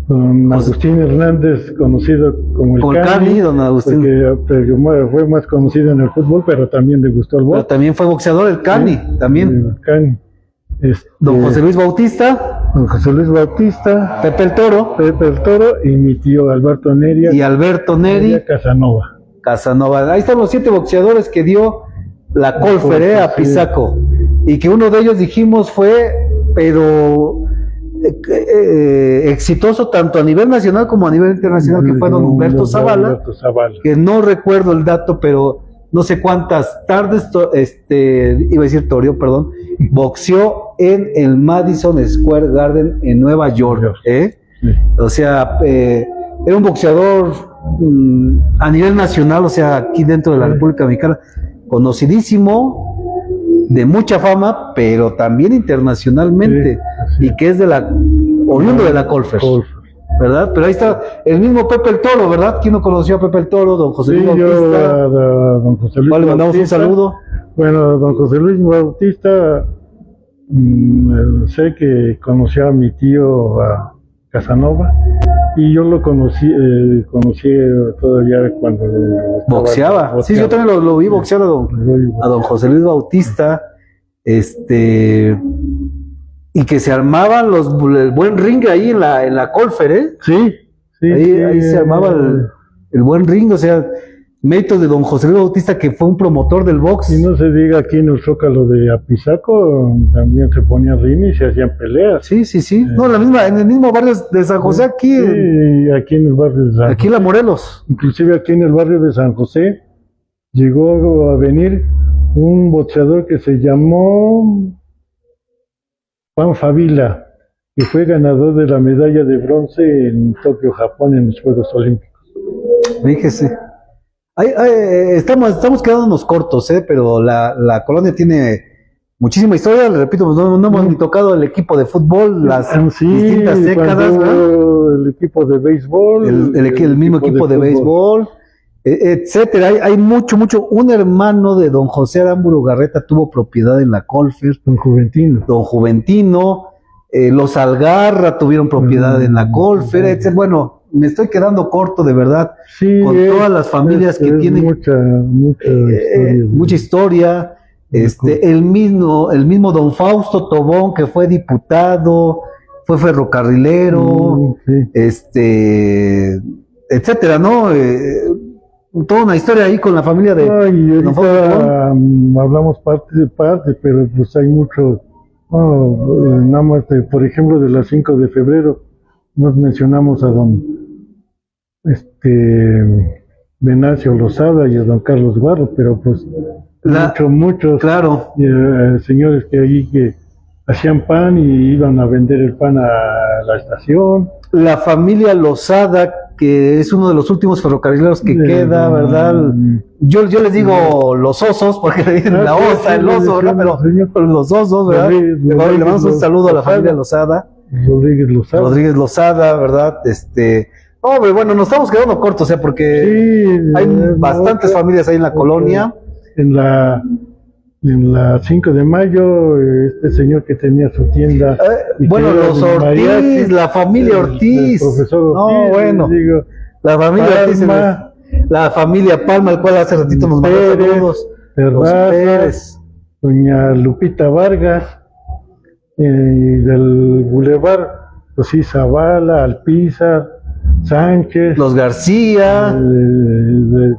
Don Agustín Hernández, conocido como el Cani. Don Agustín. Porque fue más conocido en el fútbol, pero también le gustó el box. Pero también fue boxeador, el Cani, sí, también. El Cani. Don José Luis Bautista. Don José Luis Bautista. Pepe el Toro. Pepe el Toro y mi tío Alberto Neria. Y Alberto Neri. Casanova. Casanova. Ahí están los 7 boxeadores que dio la Colfer, a Pisaco. Sí. Y que uno de ellos dijimos fue, pero exitoso tanto a nivel nacional como a nivel internacional, que fue don Humberto Zavala, que no recuerdo el dato, pero no sé cuántas tardes, iba a decir Torio, perdón, boxeó en el Madison Square Garden en Nueva York, Sí. O sea, era un boxeador a nivel nacional, o sea, aquí dentro de la República Mexicana, conocidísimo, de mucha fama, pero también internacionalmente, y que es oriundo de la Colfer, ¿verdad? Pero ahí está el mismo Pepe el Toro, ¿verdad? ¿Quién no conoció a Pepe el Toro? Don José Luis Bautista. Don José Luis le mandamos un saludo. Bueno, don José Luis Bautista, sé que conoció a mi tío, Casanova, y yo lo conocí todavía cuando Boxeaba. Sí, yo también lo vi boxear a don José Luis Bautista, y que se armaban el buen ring ahí en la Colfer, ¿eh? Sí, sí. Ahí se armaba el buen ring, o sea, méritos de don José Luis Bautista, que fue un promotor del box. Y no se diga, aquí en el Zócalo de Apizaco también se ponían ring y se hacían peleas. Sí. No, en el mismo barrio de San José, aquí. Sí, aquí en el barrio de San José. Aquí en La Morelos. Inclusive aquí en el barrio de San José llegó a venir un boxeador que se llamó Juan Favila, que fue ganador de la medalla de bronce en Tokio, Japón, en los Juegos Olímpicos. Fíjese. Estamos quedándonos cortos, pero la colonia tiene muchísima historia. Le repito, no hemos ni tocado el equipo de fútbol, las distintas décadas, ¿no? El equipo de béisbol, el mismo equipo de béisbol, etcétera. Hay mucho. Un hermano de don José Aramburu Garreta tuvo propiedad en la Colfer. Don Juventino. Los Algarra tuvieron propiedad en la Colfer, etcétera. Bueno, me estoy quedando corto, de verdad, con todas las familias que tienen mucha historia. El mismo don Fausto Tobón, que fue diputado, fue ferrocarrilero, etcétera, ¿no? Toda una historia ahí con la familia de don Fausto Tobón. Hablamos parte, pero pues hay mucho, nada más, por ejemplo, de las 5 de febrero, nos mencionamos a don Venancio Lozada y a don Carlos Barro, pero pues muchos claro. Señores que hacían pan y iban a vender el pan a la estación. La familia Lozada, que es uno de los últimos ferrocarrileros que queda, ¿verdad? Yo les digo los osos, porque le dicen la osa, el oso, ¿verdad? Pero los osos, ¿verdad? Le mandamos un saludo a la familia Lozada. Rodríguez Lozada, ¿verdad? Hombre, bueno, nos estamos quedando cortos, porque hay bastantes familias ahí en la colonia. En la 5 de mayo, este señor que tenía su tienda. Los Ortiz, la familia Ortiz. El profesor Ortiz, la familia Ortiz, la familia Palma, al cual hace ratito nos mandó saludos. Los Pérez. Doña Lupita Vargas, del Boulevard, pues sí, Zavala, Alpizar, Sánchez, los García, el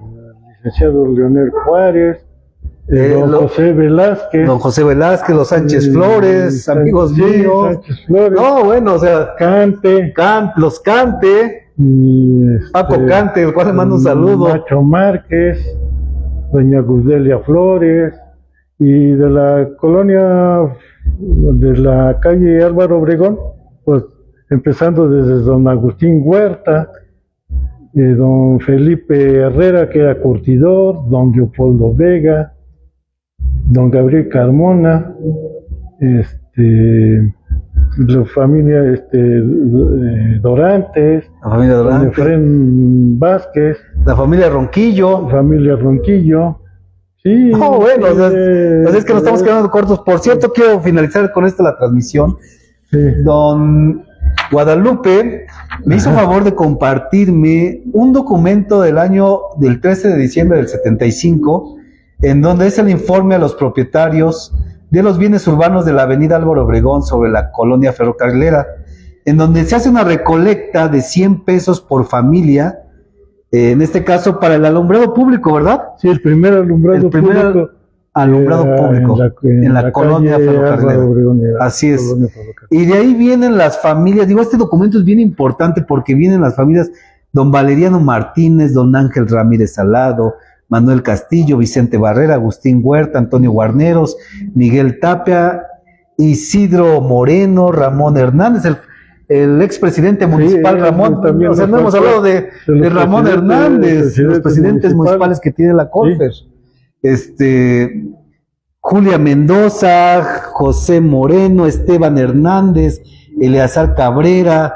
licenciado Leonel Juárez, don José Velázquez, los Sánchez Flores, amigos míos. Sánchez Flores, los Cante, Paco Cante, el cual le mando un saludo. Nacho Márquez, doña Gudelia Flores, y de la colonia de la calle Álvaro Obregón, pues empezando desde don Agustín Huerta, don Felipe Herrera, que era curtidor, don Leopoldo Vega, don Gabriel Carmona, la familia Dorantes, la familia Dorantes, Efrén Vázquez, la familia Ronquillo. Sí. Es que nos estamos quedando cortos. Por cierto, quiero finalizar con esto la transmisión. Sí. Don Guadalupe me hizo favor de compartirme un documento del 13 de diciembre del 75, en donde es el informe a los propietarios de los bienes urbanos de la avenida Álvaro Obregón sobre la colonia ferrocarrilera, en donde se hace una recolecta de 100 pesos por familia, en este caso para el alumbrado público, ¿verdad? Sí, el primer alumbrado público. En la colonia ferrocarrilera. Así es. Y de ahí vienen las familias. Este documento es bien importante porque vienen las familias: don Valeriano Martínez, don Ángel Ramírez Salado, Manuel Castillo, Vicente Barrera, Agustín Huerta, Antonio Guarneros, Miguel Tapia, Isidro Moreno, Ramón Hernández, el expresidente municipal Ramón. También, no hemos hablado de Ramón Hernández, los presidentes municipales que tiene la Colfer. Julia Mendoza, José Moreno, Esteban Hernández, Eleazar Cabrera,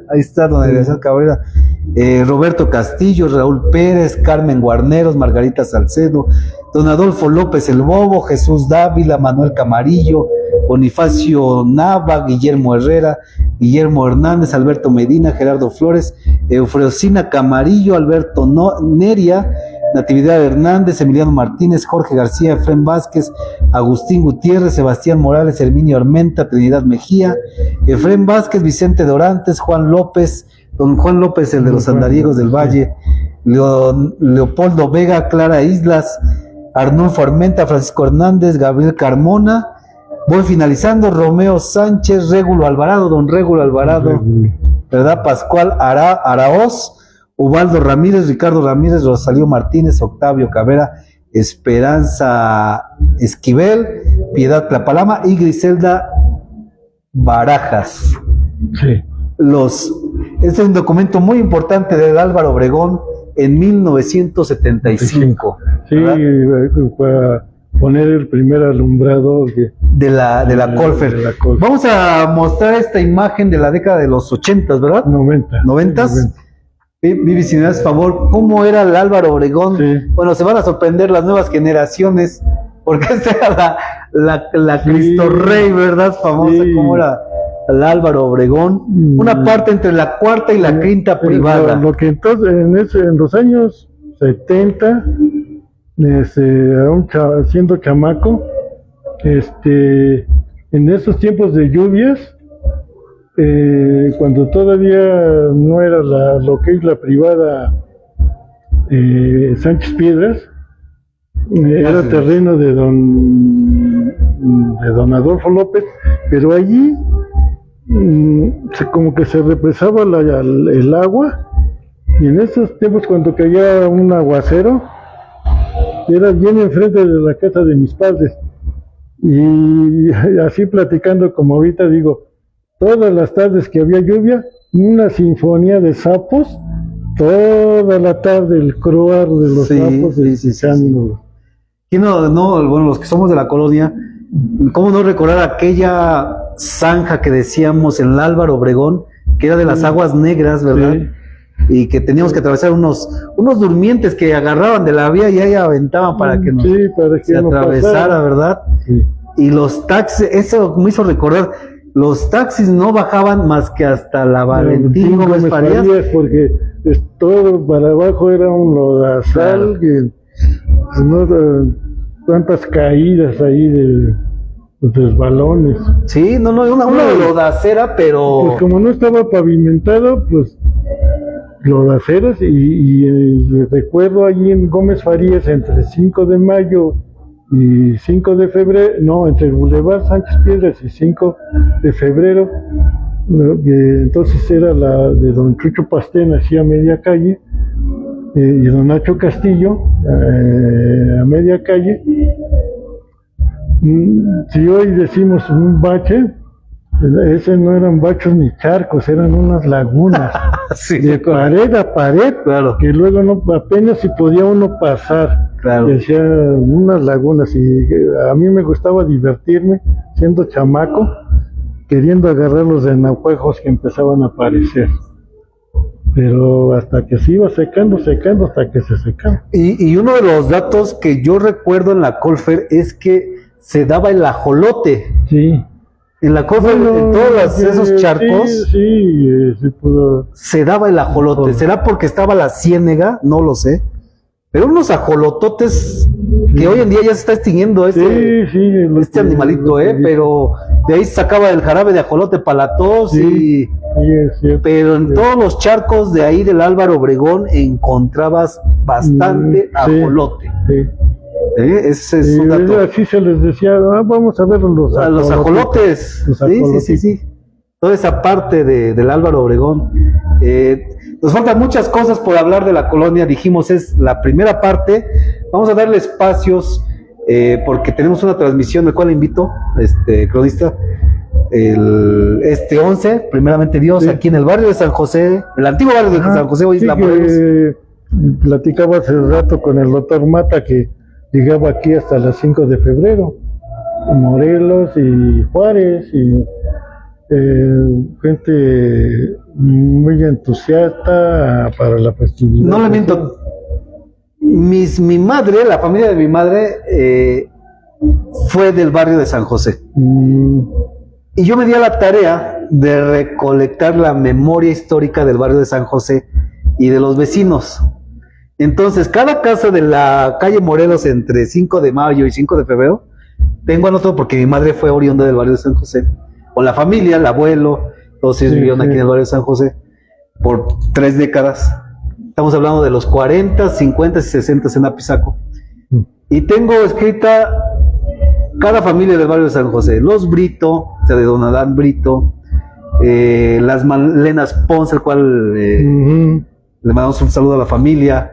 ahí está don Eleazar Cabrera, Roberto Castillo, Raúl Pérez, Carmen Guarneros, Margarita Salcedo, don Adolfo López el Bobo, Jesús Dávila, Manuel Camarillo, Bonifacio Nava, Guillermo Herrera, Guillermo Hernández, Alberto Medina, Gerardo Flores, Eufrosina Camarillo, Alberto Neria, Natividad Hernández, Emiliano Martínez, Jorge García, Efrén Vázquez, Agustín Gutiérrez, Sebastián Morales, Herminio Armenta, Trinidad Mejía, Efrén Vázquez, Vicente Dorantes, Juan López, don Juan López, el de los Andariegos del Valle, Leopoldo Vega, Clara Islas, Arnulfo Armenta, Francisco Hernández, Gabriel Carmona. Voy finalizando, Romeo Sánchez, Régulo Alvarado, don Régulo Alvarado, ¿verdad? Pascual Araoz, Ubaldo Ramírez, Ricardo Ramírez, Rosalío Martínez, Octavio Cabrera, Esperanza Esquivel, Piedad Clapalama y Griselda Barajas. Sí. Este es un documento muy importante del Álvaro Obregón en 1975. Sí, para poner el primer alumbrado de la Colfer. Vamos a mostrar esta imagen de la década de los 80, ¿verdad? 90. ¿90s? Vivi, si me das favor, ¿cómo era el Álvaro Obregón? Sí. Bueno, se van a sorprender las nuevas generaciones, porque esta era la Cristo Rey, ¿verdad? Famosa, Sí. ¿cómo era el Álvaro Obregón? Una parte entre la cuarta y la quinta privada. Lo que entonces, en los años 70, siendo chamaco, en esos tiempos de lluvias, cuando todavía no era lo que es la privada Sánchez Piedras, era terreno de don Adolfo López, pero allí como que se represaba el agua, y en esos tiempos cuando caía un aguacero, era bien enfrente de la casa de mis padres, y así platicando como ahorita digo, todas las tardes que había lluvia, una sinfonía de sapos, toda la tarde el croar de los sapos escuchándolos. ¿Quién no, bueno, los que somos de la colonia, cómo no recordar aquella zanja que decíamos en el Álvaro Obregón, que era de las aguas negras, ¿verdad? Sí. Y que teníamos que atravesar unos durmientes que agarraban de la vía y ahí aventaban para que se atravesara, pasara. ¿verdad? Sí. Y los taxis, eso me hizo recordar, los taxis no bajaban más que hasta la Valentín Gómez Farías. Porque todo para abajo era un lodazal, que tantas caídas ahí de balones. Sí, una lodacera, pero Pues como no estaba pavimentado, pues lodaceras, y recuerdo allí en Gómez Farías, entre 5 de mayo y 5 de febrero, no, entre el Boulevard Sánchez Piedras y 5 de febrero, entonces era la de don Chucho Pastén, hacia media calle, y don Nacho Castillo, a media calle. Si hoy decimos un bache, ese no eran bachos ni charcos, eran unas lagunas, sí, de pared a pared, claro. que luego apenas si podía uno pasar. Claro. Decía unas lagunas, y a mí me gustaba divertirme siendo chamaco, queriendo agarrar los renacuajos que empezaban a aparecer. Pero hasta que se iba secando, hasta que se secaba. Y uno de los datos que yo recuerdo en la Colfer es que se daba el ajolote. Sí. En la Colfer, en todos esos charcos, sí pudo. se daba el ajolote. ¿Será porque estaba la ciénega? No lo sé. Pero unos ajolototes que hoy en día ya se está extinguiendo este animalito, pero de ahí se sacaba el jarabe de ajolote para la tos, es cierto. Pero en todos los charcos de ahí del Álvaro Obregón encontrabas bastante ajolote. Sí. Ese es un dato. Así se les decía, vamos a ver los ajolotes. Sí. Toda esa parte del Álvaro Obregón. Nos faltan muchas cosas por hablar de la colonia. Dijimos, es la primera parte. Vamos a darle espacios porque tenemos una transmisión, el cual invito, cronista, este 11, primeramente Dios, aquí en el barrio de San José, el antiguo barrio de San José, hoy es la platicaba hace rato con el doctor Mata, que llegaba aquí hasta las 5 de febrero, Morelos y Juárez, y gente muy entusiasta para la festividad. No le miento, mi madre, la familia de mi madre fue del barrio de San José. Y yo me di a la tarea de recolectar la memoria histórica del barrio de San José y de los vecinos. Entonces, cada casa de la calle Morelos entre 5 de mayo y 5 de febrero, tengo anotado porque mi madre fue oriunda del barrio de San José, con la familia, el abuelo, todos ellos vivieron aquí en el barrio de San José por 3 décadas. Estamos hablando de los 40, 50 y 60 en Apizaco. Y tengo escrita cada familia del barrio de San José, los Brito, o sea, de don Adán Brito, las Malenas Ponce, al cual le mandamos un saludo a la familia,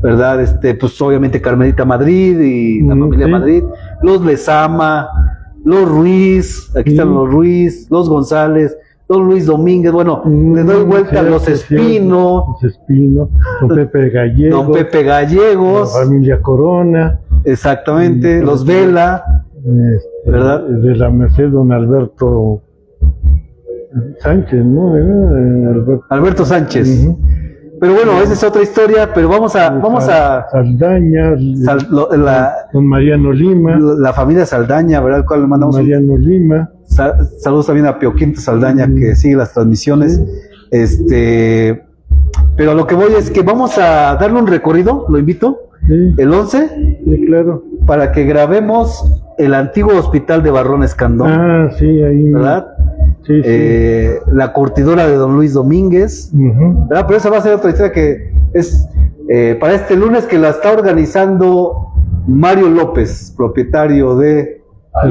¿verdad? Pues obviamente Carmelita Madrid y la familia Madrid, los Lezama, los Ruiz, aquí están los Ruiz, los González, los Luis Domínguez, bueno, le doy vuelta a los Espino, don Pepe Gallegos, la familia Corona, exactamente, los Vela, ¿verdad? De la Merced, don Alberto Sánchez, ¿no? Alberto Sánchez. Pero bueno, esa es otra historia, pero vamos a Saldaña, don Mariano Lima, la familia Saldaña, ¿verdad? Al cual le mandamos Mariano Lima. Saludos también a Pio Quinto Saldaña, que sigue las transmisiones. Pero a lo que voy es que vamos a darle un recorrido, lo invito, el 11, claro, para que grabemos el antiguo hospital de Barrón Escandón. Sí, ahí. ¿Verdad? Sí. La curtidora de don Luis Domínguez, ¿verdad? Pero esa va a ser otra historia que es para este lunes, que la está organizando Mario López, propietario de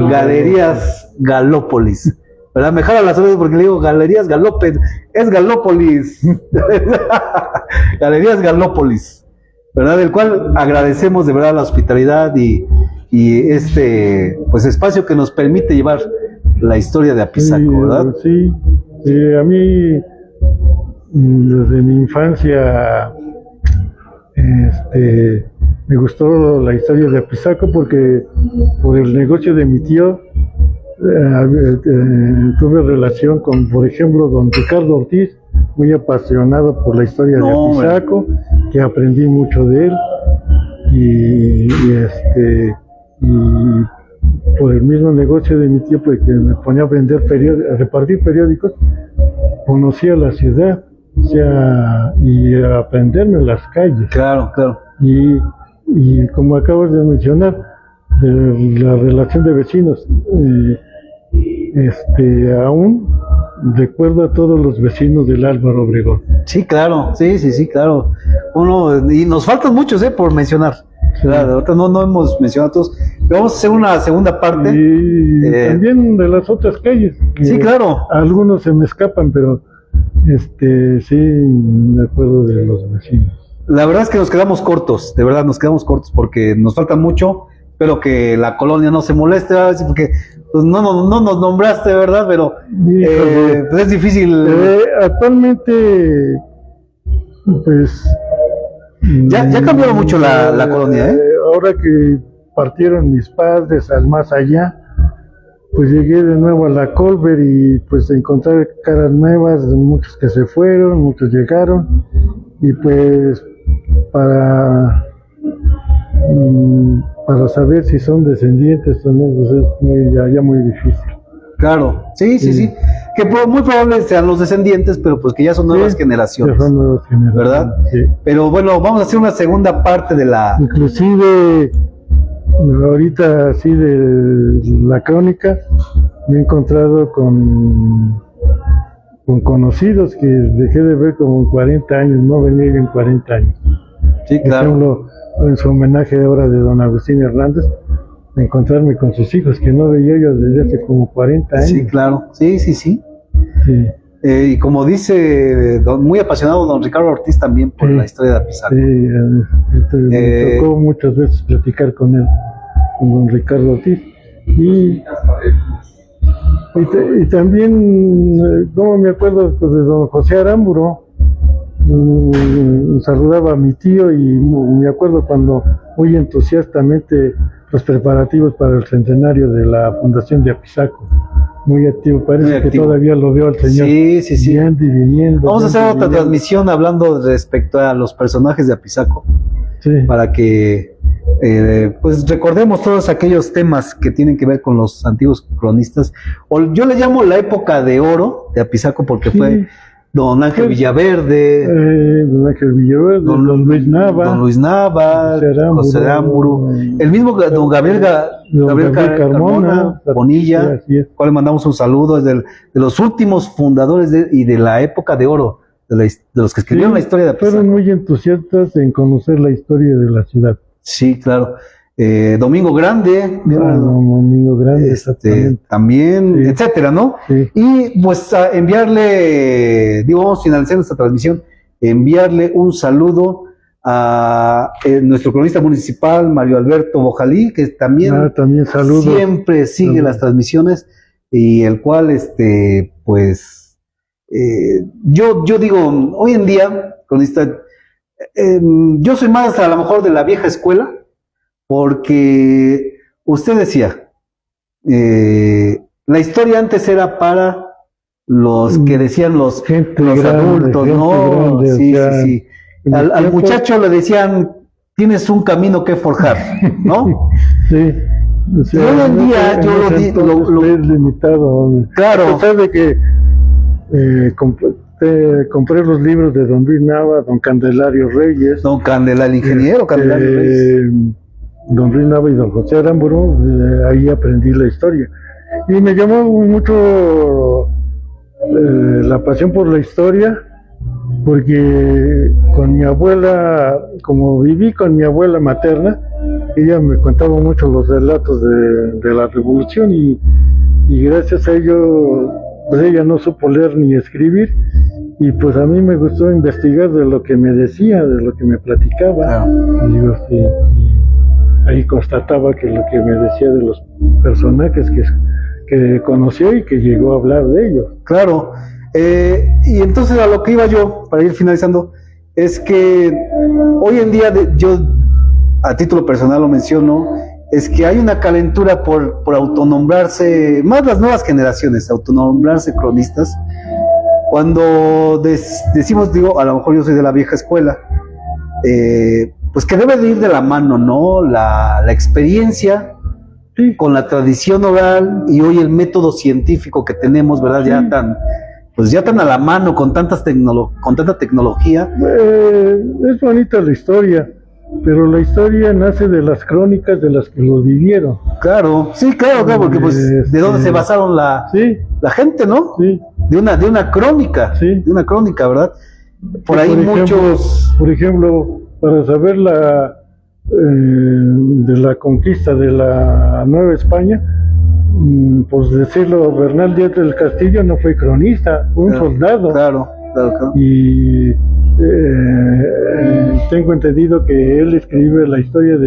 Galerías Galópolis, ¿verdad? Me jala las orejas porque le digo Galerías Galópez, es Galópolis. Galerías Galópolis, ¿verdad? Del cual agradecemos de verdad la hospitalidad y pues espacio que nos permite llevar la historia de Apizaco, ¿verdad? Sí, a mí desde mi infancia me gustó la historia de Apizaco porque por el negocio de mi tío tuve relación con, por ejemplo, don Ricardo Ortiz, muy apasionado por la historia de Apizaco, que aprendí mucho de él y por el mismo negocio de mi tío, pues, que me ponía a vender a repartir periódicos, conocía la ciudad, o sea, y a aprenderme en las calles. Claro. Y como acabas de mencionar, de la relación de vecinos, aún recuerdo a todos los vecinos del Álvaro Obregón. Sí, claro, sí, claro. Y nos faltan muchos, por mencionar. Claro, ahorita no hemos mencionado todos. Pero vamos a hacer una segunda parte. Y también de las otras calles. Sí, claro. Algunos se me escapan, pero sí me acuerdo de los vecinos. La verdad es que nos quedamos cortos, de verdad nos quedamos cortos porque nos falta mucho. Espero que la colonia no se moleste, ¿verdad? Porque pues, no nos nombraste, ¿verdad? Pero pues es difícil. Actualmente, pues... Ya cambió mucho la colonia, ¿eh? Ahora que partieron mis padres al más allá, pues llegué de nuevo a la Colbert y pues encontré caras nuevas, muchos que se fueron, muchos llegaron, y pues para saber si son descendientes o no, pues es muy difícil. Claro, sí. Que muy probable sean los descendientes, pero pues que ya son nuevas generaciones. Ya son nuevas generaciones, ¿verdad? Sí. Pero bueno, vamos a hacer una segunda parte de la... Inclusive, ahorita así de la crónica, me he encontrado con conocidos que dejé de ver como 40 años, no venía en 40 años. Sí, claro. Por ejemplo, en su homenaje ahora de don Agustín Hernández, encontrarme con sus hijos que no veía yo desde hace como 40 años. Sí, claro, sí. Y como dice, muy apasionado don Ricardo Ortiz también por la historia de Apizaco. Sí, me tocó muchas veces platicar con él, con don Ricardo Ortiz. Y también, no me acuerdo de don José Aramburo, saludaba a mi tío y me acuerdo cuando muy entusiastamente los preparativos para el centenario de la fundación de Apizaco. Muy activo, parece muy activo. Que todavía lo veo al señor. Sí. Viendo y viniendo. Vamos a hacer otra transmisión hablando respecto a los personajes de Apizaco. Sí. Para que pues recordemos todos aquellos temas que tienen que ver con los antiguos cronistas. O yo le llamo la época de oro de Apizaco porque fue don Ángel Villaverde, don Ángel Villaverde, don Luis Nava, José Aramburu, el mismo don Gabriel Carmona Bonilla, cual le mandamos un saludo, es de los últimos fundadores y de la época de oro, de los que escribieron la historia de Apizaco. Fueron muy entusiastas en conocer la historia de la ciudad. Sí, claro. Domingo Grande, Domingo Grande, también, sí, etcétera, ¿no? Sí. Y pues a enviarle, vamos finalizando esta transmisión, enviarle un saludo a nuestro cronista municipal, Mario Alberto Bojalí, que también siempre sigue las transmisiones y el cual, pues, yo digo, hoy en día, cronista, yo soy más a lo mejor de la vieja escuela, porque usted decía, la historia antes era para los que decían los adultos, ¿no? Grande, sí, sí. Al muchacho le decían, tienes un camino que forjar, ¿no? Sí. O sea, hoy en día yo lo es limitado. Claro. A pesar de que compré los libros de don Luis Nava, don Candelario Reyes. Don Candelario, el ingeniero Candelario Reyes. Don Luis Nava y don José Aramburu, ahí aprendí la historia. Y me llamó mucho la pasión por la historia, porque con mi abuela, como viví con mi abuela materna, ella me contaba mucho los relatos de la revolución y gracias a ello, pues ella no supo leer ni escribir, y pues a mí me gustó investigar de lo que me decía, de lo que me platicaba. Y ahí constataba que lo que me decía de los personajes que conoció y que llegó a hablar de ellos. Claro. Y entonces a lo que iba yo, para ir finalizando, es que hoy en día, yo a título personal lo menciono, es que hay una calentura por autonombrarse, más las nuevas generaciones, autonombrarse cronistas. Cuando decimos, digo, a lo mejor yo soy de la vieja escuela, pues que debe de ir de la mano, ¿no? La experiencia con la tradición oral y hoy el método científico que tenemos, ¿verdad? Ya tan a la mano con tanta tecnología. Es bonita la historia, pero la historia nace de las crónicas de las que lo vivieron. Claro, sí, claro, porque pues de dónde se basaron la gente, ¿no? Sí. De una crónica, de una crónica, ¿verdad? Por ahí muchos... Por ejemplo, para saber de la conquista de la Nueva España, pues decirlo, Bernal Díaz del Castillo no fue cronista, fue un soldado. Claro. Y tengo entendido que él escribe la historia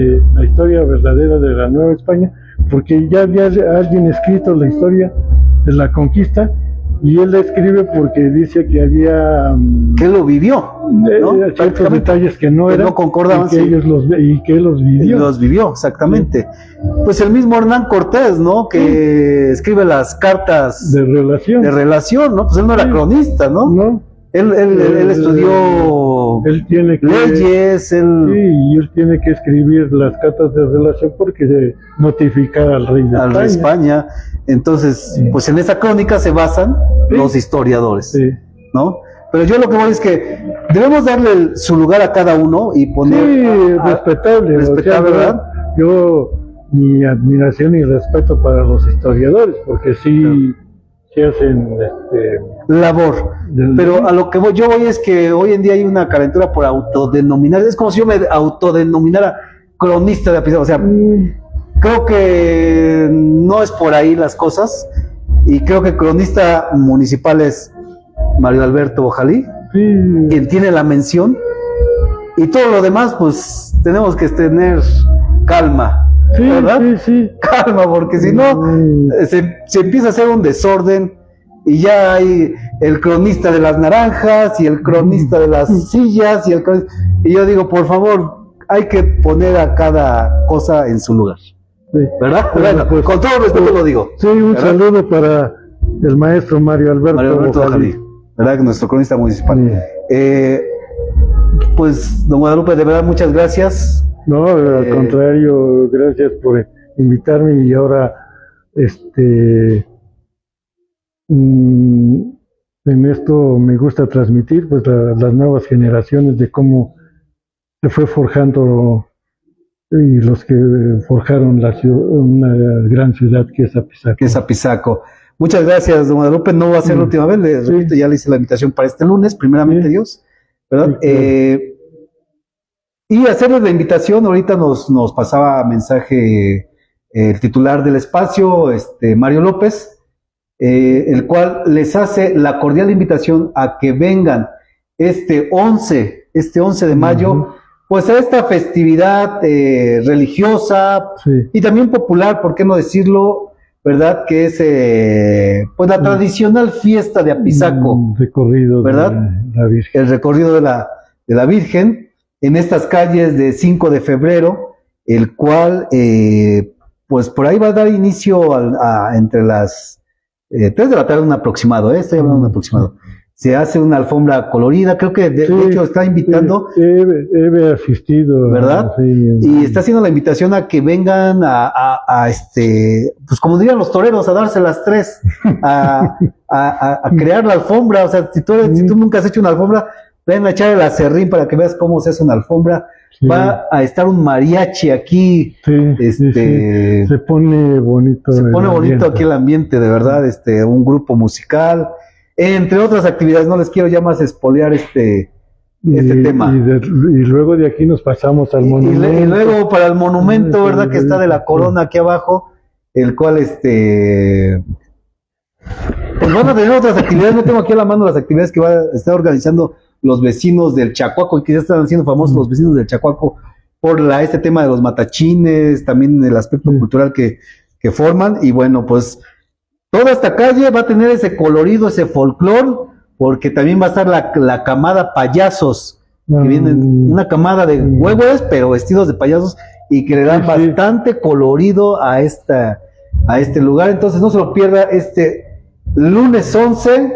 verdadera de la Nueva España, porque ya había alguien escrito la historia de la conquista, y él la escribe porque dice que había que lo vivió, ¿no? Ciertos detalles que no concordaban, y que él los vivió. Los vivió, exactamente. Sí. Pues el mismo Hernán Cortés, ¿no? Que escribe las cartas de relación, ¿no? Pues él no era cronista, ¿no? No. Él estudió leyes, y él tiene que escribir las cartas de relación porque notificar al rey de España. Entonces, pues en esa crónica se basan los historiadores, ¿no? Pero yo lo que voy es que debemos darle su lugar a cada uno y poner... respetable, ¿verdad? Yo, mi admiración y respeto para los historiadores, porque sí hacen labor. Pero a lo que yo voy es que hoy en día hay una calentura por autodenominar. Es como si yo me autodenominara cronista de Apizaco. O sea, creo que no es por ahí las cosas. Y creo que el cronista municipal es Mario Alberto Bojalí, quien tiene la mención. Y todo lo demás, pues tenemos que tener calma. ¿Verdad? Sí. Calma, porque si no, se empieza a hacer un desorden y ya hay el cronista de las naranjas y el cronista de las sillas y yo digo, por favor, hay que poner a cada cosa en su lugar. ¿Verdad? Bueno, pues, con todo respeto lo digo. Sí, un saludo para el maestro Mario Alberto Bojalí, ¿verdad? Nuestro cronista municipal. Pues, don Guadalupe, de verdad, muchas gracias. No, al contrario, gracias por invitarme y ahora, en esto me gusta transmitir pues las nuevas generaciones de cómo se fue forjando y los que forjaron una gran ciudad que es Apizaco. Que es Apizaco. Muchas gracias, don Guadalupe. No va a ser la última vez, les repito, ya le hice la invitación para este lunes, primeramente Dios, ¿verdad? Sí, Y hacerles la invitación, ahorita nos pasaba mensaje el titular del espacio, Mario López, el cual les hace la cordial invitación a que vengan este 11 de mayo, pues a esta festividad religiosa y también popular, ¿por qué no decirlo? ¿Verdad? Que es pues la tradicional fiesta de Apizaco. Recorrido, ¿verdad? De la Virgen. El recorrido de la Virgen en estas calles de 5 de febrero, el cual pues por ahí va a dar inicio entre las 3 de la tarde, un aproximado, estoy hablando de un aproximado. Se hace una alfombra colorida, creo que de hecho está invitando. He asistido. ¿Verdad? Y está haciendo la invitación a que vengan pues como dirían los toreros, a darse las tres, a crear la alfombra. O sea, si tú nunca has hecho una alfombra, ven a echarle el acerrín para que veas cómo se hace una alfombra. Va a estar un mariachi aquí. Se pone bonito. Se pone bonito aquí el ambiente, de verdad. Un grupo musical. Entre otras actividades, no les quiero ya más espolear este tema. Y luego de aquí nos pasamos al monumento. Y luego para el monumento, ¿verdad? Que está de la corona aquí abajo, el cual pues van a tener otras actividades. No tengo aquí a la mano las actividades que va a estar organizando los vecinos del Chacuaco, y que ya están haciendo famosos los vecinos del Chacuaco por este tema de los matachines, también el aspecto cultural que forman. Y bueno, pues toda esta calle va a tener ese colorido, ese folclor, porque también va a estar la camada payasos, que vienen, una camada de huevos, pero vestidos de payasos, y que le dan bastante colorido a este lugar. Entonces no se lo pierda este lunes 11,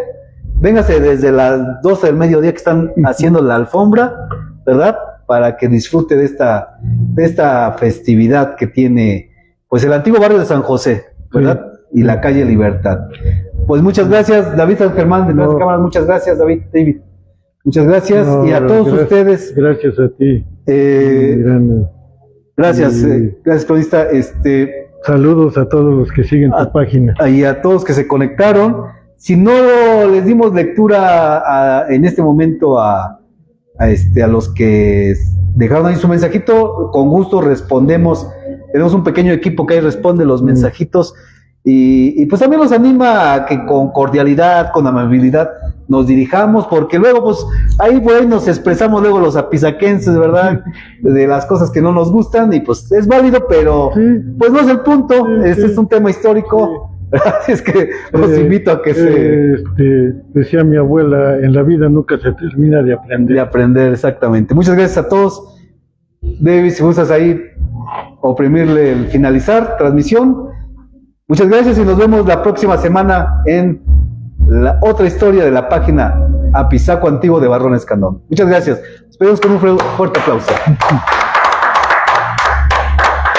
véngase desde las 12 del mediodía que están haciendo la alfombra, ¿verdad? Para que disfrute de esta festividad que tiene, pues, el antiguo barrio de San José, ¿verdad? Y la calle Libertad. Pues muchas gracias, David San Germán de las cámaras, muchas gracias, David. Muchas gracias, y a todos ustedes. Gracias a ti. Gracias, gracias, cronista. Saludos a todos los que siguen tu página. Y a todos que se conectaron. Si no les dimos lectura en este momento a los que dejaron ahí su mensajito, con gusto respondemos. Tenemos un pequeño equipo que ahí responde los mensajitos. Y pues también nos anima a que con cordialidad, con amabilidad nos dirijamos, porque luego pues ahí nos expresamos luego los apizaquenses, ¿verdad? De las cosas que no nos gustan, y pues es válido, pero pues no es el punto. Este es un tema histórico. Es que los invito a que decía mi abuela, en la vida nunca se termina de aprender. De aprender, exactamente. Muchas gracias a todos. David, si gustas ahí oprimirle el finalizar transmisión. Muchas gracias y nos vemos la próxima semana en la otra historia de la página Apizaco Antiguo de Barrón Escandón. Muchas gracias. Esperemos con un fuerte aplauso.